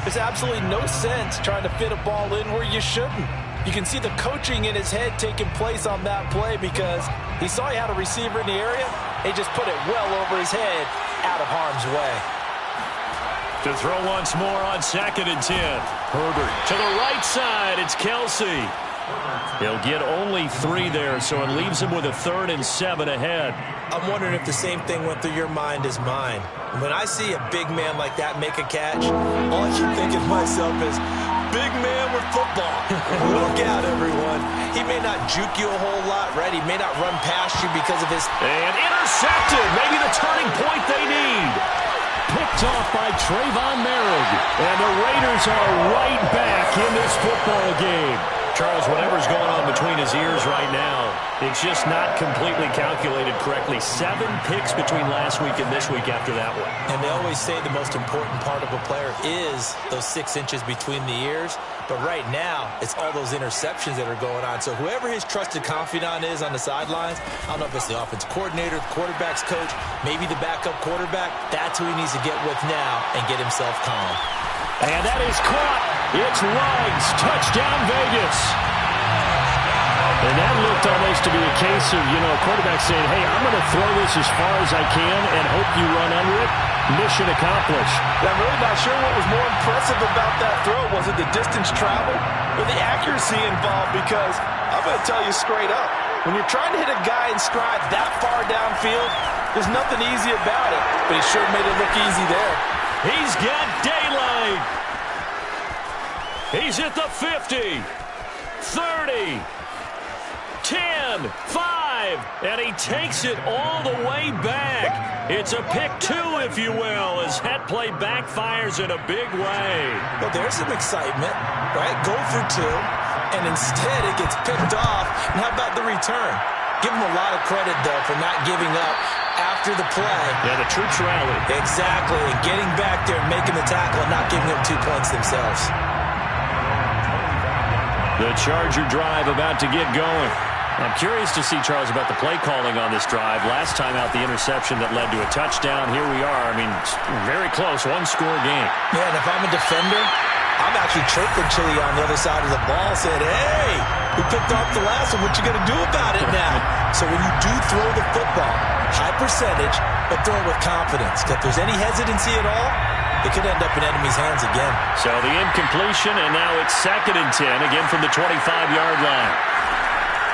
there's absolutely no sense trying to fit a ball in where you shouldn't. You can see the coaching in his head taking place on that play because he saw he had a receiver in the area. He just put it well over his head, out of harm's way. To throw once more on 2nd and 10. Herbert to the right side. It's Kelsey. He'll get only 3 there, so it leaves him with a 3rd and 7 ahead. I'm wondering if the same thing went through your mind as mine. When I see a big man like that make a catch, all I keep thinking to myself is, big man with football. Look out, everyone. He may not juke you a whole lot, right? He may not run past you because of his... And intercepted. Maybe the turning point they need. Picked off by Trayvon Merrick. And the Raiders are right back in this football game. Charles, whatever's going on between his ears right now, it's just not completely calculated correctly. 7 picks between last week and this week after that one. And they always say the most important part of a player is those 6 inches between the ears. But right now, it's all those interceptions that are going on. So whoever his trusted confidant is on the sidelines, I don't know if it's the offensive coordinator, the quarterback's coach, maybe the backup quarterback, that's who he needs to get with now and get himself calm. And that is caught. It's Ruggs. Touchdown, Vegas. And that looked almost to be a case of, quarterback saying, hey, I'm going to throw this as far as I can and hope you run under it. Mission accomplished. I'm really not sure what was more impressive about that throw. Was it the distance traveled or the accuracy involved? Because I'm going to tell you straight up, when you're trying to hit a guy in stride that far downfield, there's nothing easy about it. But he sure made it look easy there. He's got daylight. He's at the 50, 30, 10, 5, and he takes it all the way back. It's a pick 2, if you will, as that play backfires in a big way. Well, there's some excitement, right? Go for 2, and instead it gets picked off. And how about the return? Give him a lot of credit, though, for not giving up after the play. Yeah, the troops rallied. Exactly, and getting back there and making the tackle and not giving up 2 points themselves. The Charger drive about to get going. I'm curious to see, Charles, about the play calling on this drive. Last time out, the interception that led to a touchdown. Here we are. I mean, very close, 1-score game. Yeah, and if I'm a defender, I'm actually chirping Chili on the other side of the ball, saying, hey, we picked off the last one. What you going to do about it now? So when you do throw the football, high percentage, but throw it with confidence. If there's any hesitancy at all, it could end up in enemy's hands again. So the incompletion, and now it's 2nd and 10, again from the 25-yard line.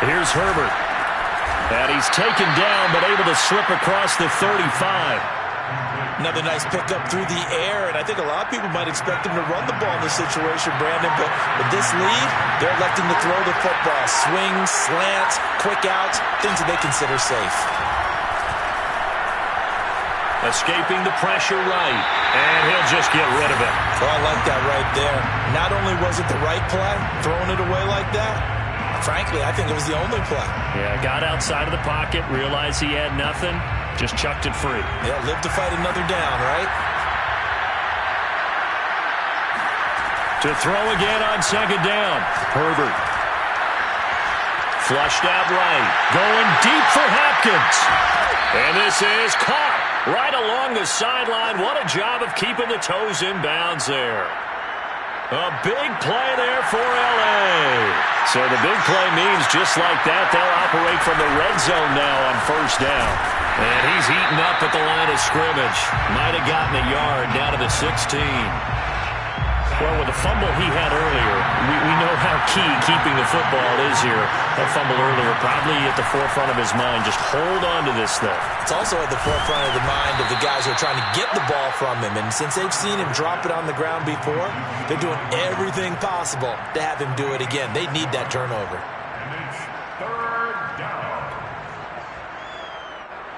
Here's Herbert. And he's taken down, but able to slip across the 35. Another nice pickup through the air, and I think a lot of people might expect him to run the ball in this situation, Brandon, but with this lead, they're electing to throw the football. Swings, slants, quick outs, things that they consider safe. Escaping the pressure right, and he'll just get rid of it. Oh, I like that right there. Not only was it the right play, throwing it away like that, frankly, I think it was the only play. Yeah, got outside of the pocket, realized he had nothing, just chucked it free. Yeah, live to fight another down, right? To throw again on 2nd down. Herbert. Flushed out right. Going deep for Hopkins. And this is caught right along the sideline. What a job of keeping the toes in bounds there. A big play there for L.A. So the big play means just like that, they'll operate from the red zone now on first down. And he's eaten up at the line of scrimmage. Might have gotten a yard down to the 16. Well, with the fumble he had earlier, we know how key keeping the football is here. That fumble earlier probably at the forefront of his mind. Just hold on to this thing. It's also at the forefront of the mind of the guys who are trying to get the ball from him. And since they've seen him drop it on the ground before, they're doing everything possible to have him do it again. They need that turnover. And it's third down.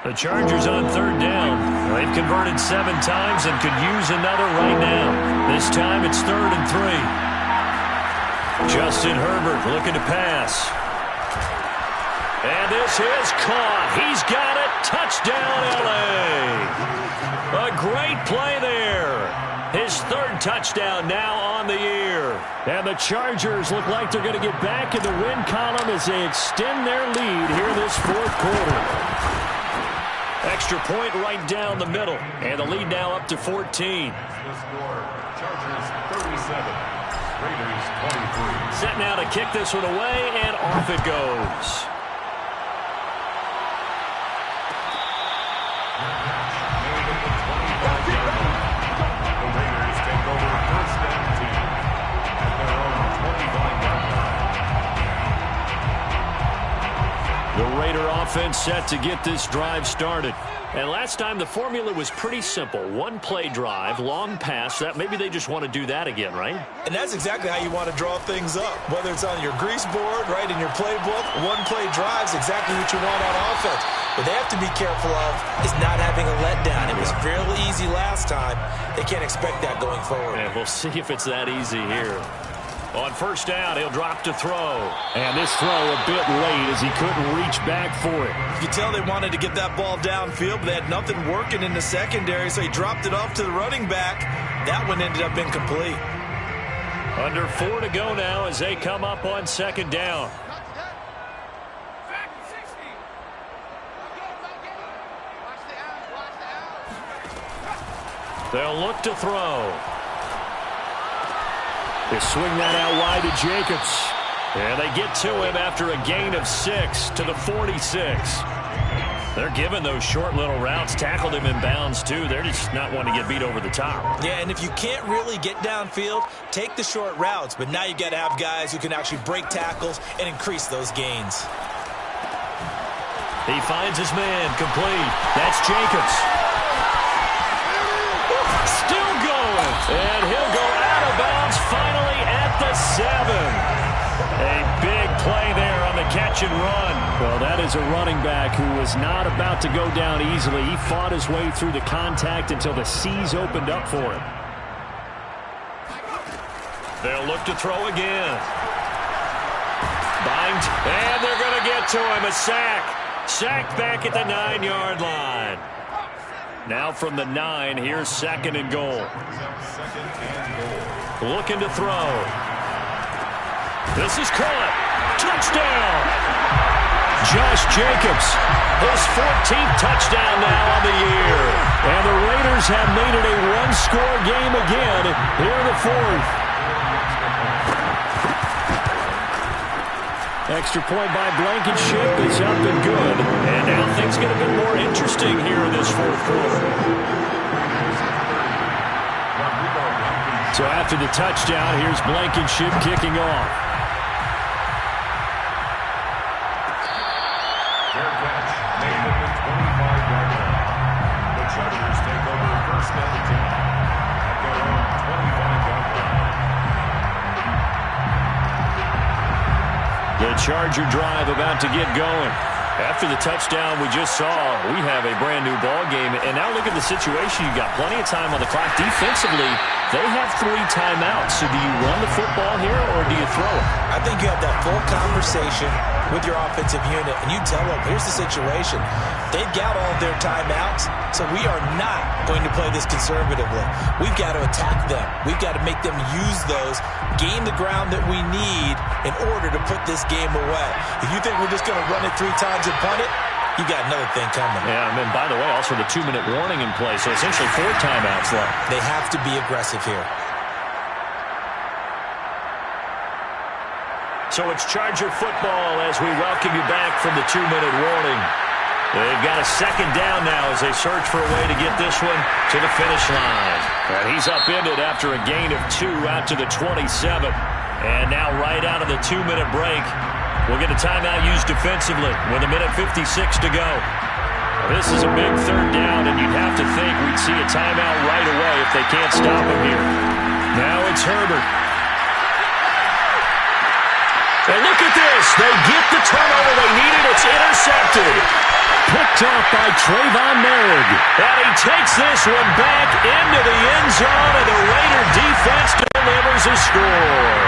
The Chargers on third down. They've converted 7 times and could use another right now. This time it's 3rd and 3. Justin Herbert looking to pass. And this is caught. He's got it. Touchdown, L.A. A great play there. His 3rd touchdown now on the year. And the Chargers look like they're going to get back in the win column as they extend their lead here this 4th quarter. Extra point right down the middle. And the lead now up to 14. The score, Chargers 37, Raiders 23. Set now to kick this one away, and off it goes. Made at the 25-yard line. The Raiders take over first and 10 at their own 25-yard line. The Raider offense set to get this drive started. And last time the formula was pretty simple. 1 play drive, long pass. That maybe they just want to do that again, right? And that's exactly how you want to draw things up. Whether it's on your grease board, right, in your playbook, 1 play drive is exactly what you want on offense. What they have to be careful of is not having a letdown. It was fairly easy last time. They can't expect that going forward. And we'll see if it's that easy here. On first down, he'll drop to throw. And this throw a bit late as he couldn't reach back for it. You can tell they wanted to get that ball downfield, but they had nothing working in the secondary, so he dropped it off to the running back. That one ended up incomplete. Under 4 to go now as they come up on 2nd down. They'll look to throw. They swing that out wide to Jacobs. And they get to him after a gain of 6 to the 46. They're giving those short little routes. Tackled him in bounds, too. They're just not wanting to get beat over the top. Yeah, and if you can't really get downfield, take the short routes. But now you got to have guys who can actually break tackles and increase those gains. He finds his man complete. That's Jacobs. Still going. And he'll go out of bounds finally at the 7. A big play there on the catch and run. Well, that is a running back who was not about to go down easily. He fought his way through the contact until the seas opened up for him. They'll look to throw again. Bind, and they're going to get to him. A sack. Sacked back at the 9-yard line. Now from the 9, here's 2nd and goal. Looking to throw. This is caught. Touchdown. Josh Jacobs, his 14th touchdown now on the year. And the Raiders have made it a 1-score game again here in the 4th. Extra point by Blankenship is up and good. And now things get a bit more interesting here in this 4th quarter. So after the touchdown, here's Blankenship kicking off. Fair catch made at the 25-yard line. The Chargers take over first and 10 at their own 25-yard line. The Charger drive about to get going. After the touchdown we just saw, we have a brand new ball game. And now look at the situation. You've got plenty of time on the clock. Defensively, they have 3 timeouts. So do you run the football here or do you throw it? I think you have that full conversation with your offensive unit, and you tell them, here's the situation. They've got all their timeouts, so we are not going to play this conservatively. We've got to attack them. We've got to make them use those, gain the ground that we need in order to put this game away. If you think we're just going to run it 3 times and punt it, you got another thing coming. Yeah, and then, by the way, also the 2-minute warning in play, so essentially 4 timeouts left. They have to be aggressive here. So it's Charger football as we welcome you back from the 2-minute warning. They've got a second down now as they search for a way to get this one to the finish line. And he's upended after a gain of 2 out to the 27. And now right out of the 2-minute break, we'll get a timeout used defensively with 1:56 to go. Now, this is a big third down, and you'd have to think we'd see a timeout right away if they can't stop him here. Now it's Herbert. And look at this. They get the turnover they needed. It's intercepted. Picked off by Trayvon Merrick. And he takes this one back into the end zone, and the Raider defense delivers a score.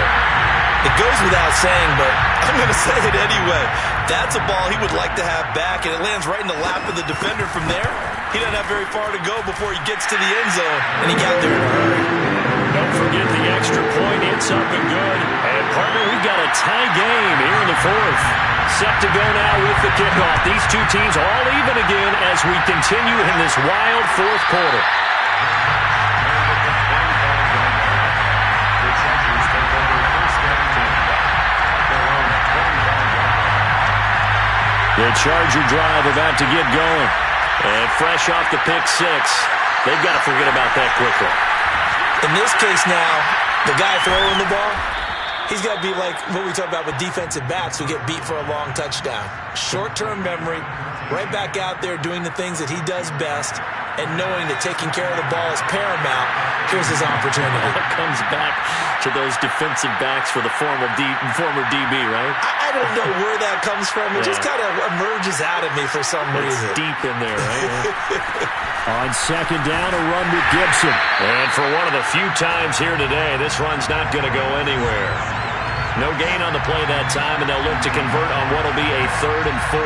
It goes without saying, but I'm going to say it anyway. That's a ball he would like to have back, and it lands right in the lap of the defender from there. He doesn't have very far to go before he gets to the end zone, and he got there in a hurry. Don't forget the extra point. It's up and good. And, partner, we've got a tie game here in the 4th. Set to go now with the kickoff. These two teams all even again as we continue in this wild 4th quarter. The Charger drive about to get going. And fresh off the pick 6, they've got to forget about that quickly. In this case now, the guy throwing the ball, he's got to be like what we talk about with defensive backs who get beat for a long touchdown. Short-term memory, right back out there doing the things that he does best, and knowing that taking care of the ball is paramount. Here's his opportunity. It comes back to those defensive backs for the former DB, right? I don't know where that comes from. It just kind of emerges out of me for some reason. It's deep in there, right? On second down, a run with Gibson. And for one of the few times here today, this run's not going to go anywhere. No gain on the play that time, and they'll look to convert on what will be a 3rd and 4.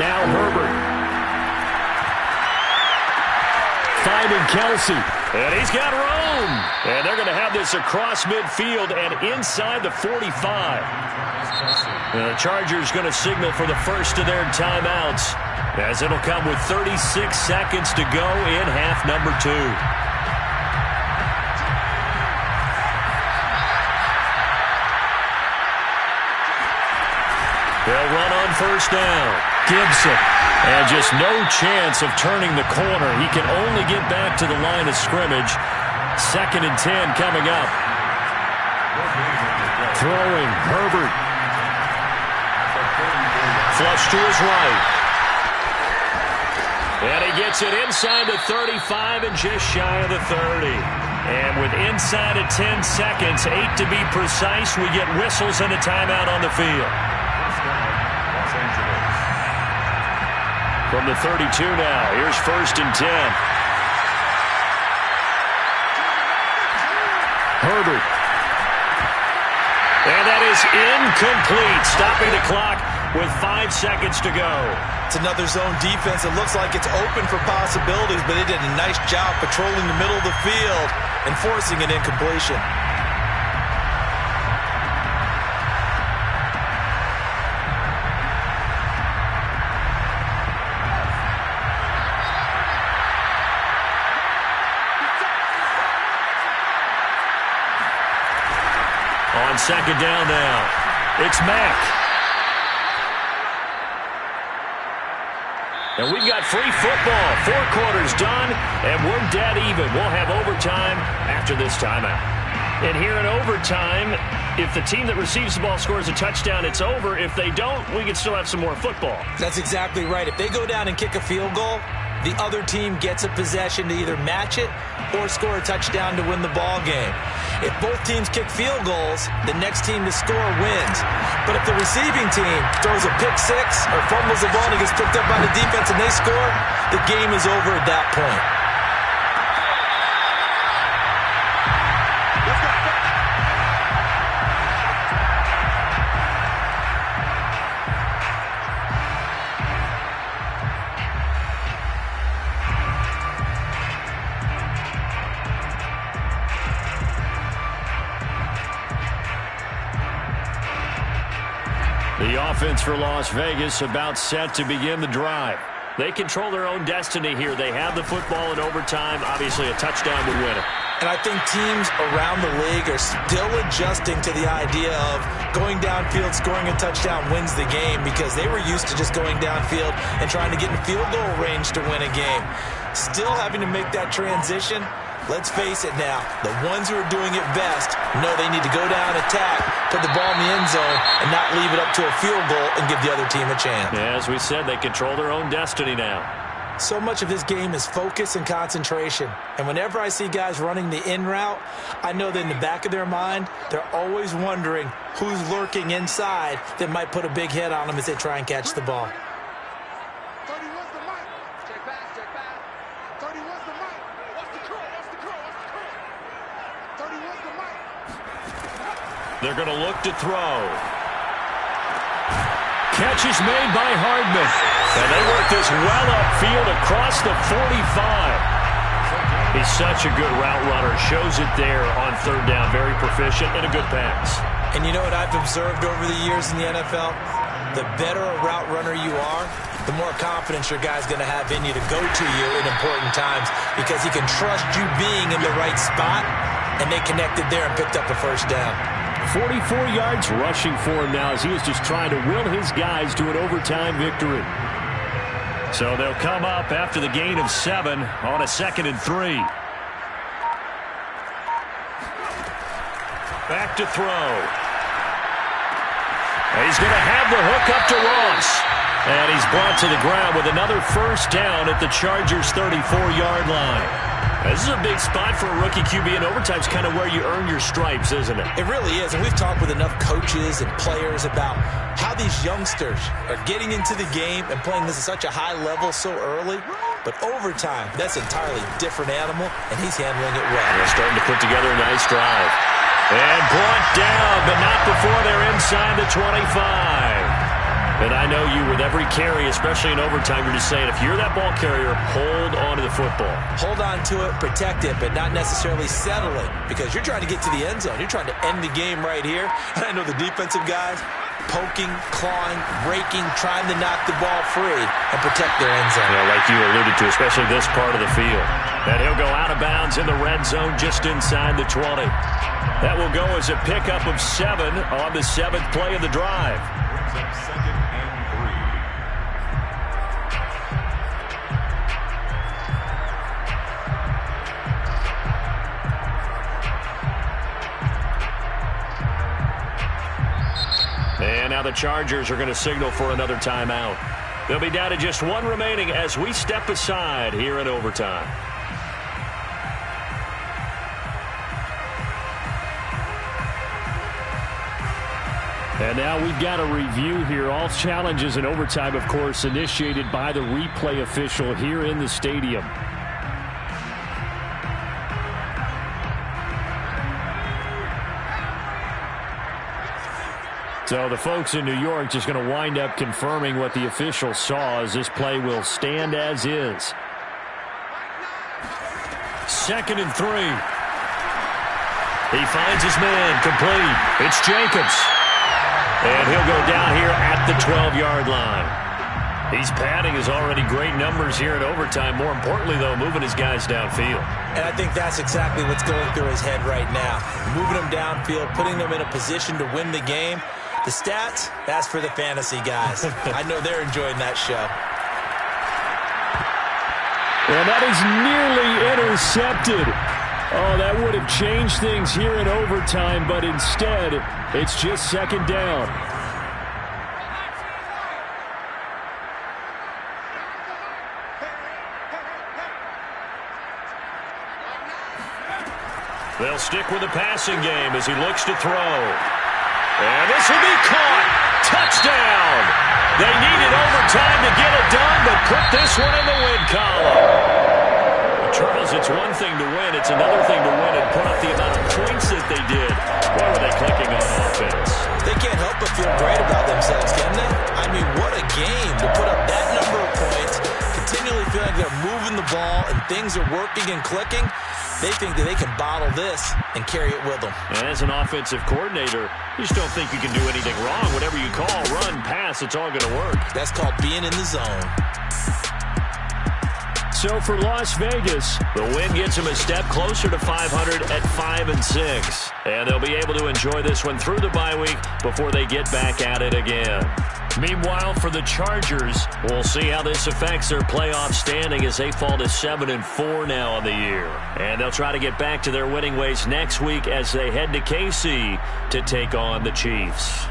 Now Herbert. Finding Kelsey. And he's got room. And they're going to have this across midfield and inside the 45. And the Chargers going to signal for the first of their timeouts, as it'll come with 36 seconds to go in half number 2. They'll run on first down. Gibson. And just no chance of turning the corner. He can only get back to the line of scrimmage. 2nd and 10 coming up. Throwing, Herbert. Flush to his right. And he gets it inside the 35 and just shy of the 30. And with inside of 10 seconds, 8 to be precise, we get whistles and a timeout on the field. From the 32 now, here's 1st and 10. Herbert. And that is incomplete, stopping the clock with 5 seconds to go. It's another zone defense. It looks like it's open for possibilities, but they did a nice job patrolling the middle of the field and forcing an incompletion. On second down now, it's Mack. And we've got free football. 4 quarters done, and we're dead even. We'll have overtime after this timeout. And here in overtime, if the team that receives the ball scores a touchdown, it's over. If they don't, we can still have some more football. That's exactly right. If they go down and kick a field goal, the other team gets a possession to either match it or score a touchdown to win the ball game. If both teams kick field goals, the next team to score wins. But if the receiving team throws a pick 6 or fumbles the ball and it gets picked up by the defense and they score, the game is over at that point. offense for Las Vegas about set to begin the drive. They control their own destiny here. They have the football in overtime. Obviously, a touchdown would win it. And I think teams around the league are still adjusting to the idea of going downfield, scoring a touchdown wins the game, because they were used to just going downfield and trying to get in field goal range to win a game. Still having to make that transition. Let's face it now, the ones who are doing it best know they need to go down, attack, put the ball in the end zone, and not leave it up to a field goal and give the other team a chance. Yeah, as we said, they control their own destiny now. So much of this game is focus and concentration. And whenever I see guys running the in route, I know that in the back of their mind, they're always wondering who's lurking inside that might put a big hit on them as they try and catch the ball. 30 was the mic. Check back. 30 was the mic. What's the crew? 30 was the mic. They're going to look to throw. Catch is made by Hardman. And they work this well upfield across the 45. He's such a good route runner. Shows it there on third down. Very proficient and a good pass. And you know what I've observed over the years in the NFL? The better a route runner you are, the more confidence your guy's going to have in you to go to you in important times, because he can trust you being in the right spot, and they connected there and picked up a first down. 44 yards rushing for him now as he is just trying to will his guys to an overtime victory. So they'll come up after the gain of 7 on a 2nd and 3. Back to throw. He's going to have the hook up to Ross. And he's brought to the ground with another first down at the Chargers' 34-yard line. This is a big spot for a rookie QB, and overtime's kind of where you earn your stripes, isn't it? It really is, and we've talked with enough coaches and players about how these youngsters are getting into the game and playing this at such a high level so early. But overtime, that's an entirely different animal, and he's handling it well. They're starting to put together a nice drive. And brought down, but not before they're inside the 25. And I know you, with every carry, especially in overtime, you're just saying, if you're that ball carrier, hold on to the football. Hold on to it, protect it, but not necessarily settle it, because you're trying to get to the end zone. You're trying to end the game right here. And I know the defensive guys poking, clawing, raking, trying to knock the ball free and protect their end zone. Yeah, like you alluded to, especially this part of the field. And he'll go out of bounds in the red zone just inside the 20. That will go as a pickup of 7 on the 7th play of the drive. And now the Chargers are going to signal for another timeout. They'll be down to just 1 remaining as we step aside here in overtime. And now we've got a review here. All challenges in overtime, of course, initiated by the replay official here in the stadium. So the folks in New York just going to wind up confirming what the official saw, as this play will stand as is. 2nd and 3. He finds his man complete. It's Jacobs. And he'll go down here at the 12-yard line. He's padding his already great numbers here in overtime. More importantly, though, moving his guys downfield. And I think that's exactly what's going through his head right now. Moving them downfield, putting them in a position to win the game. The stats, that's for the fantasy guys. I know they're enjoying that show. Well, that is nearly intercepted. Oh, that would have changed things here in overtime, but instead, it's just 2nd down. They'll stick with the passing game as he looks to throw. And this will be caught. Touchdown. They needed overtime to get it done, but put this one in the win column. Charles, it's one thing to win. It's another thing to win and put up the amount of points that they did. Why were they clicking on offense? They can't help but feel great about themselves, can they? I mean, what a game to put up that number of points, continually feel like they're moving the ball and things are working and clicking. They think that they can bottle this and carry it with them. And as an offensive coordinator, you just don't think you can do anything wrong. Whatever you call, run, pass, it's all going to work. That's called being in the zone. So for Las Vegas, the win gets them a step closer to 500 at 5-6. And they'll be able to enjoy this one through the bye week before they get back at it again. Meanwhile, for the Chargers, we'll see how this affects their playoff standing as they fall to 7-4 now on the year. And they'll try to get back to their winning ways next week as they head to KC to take on the Chiefs.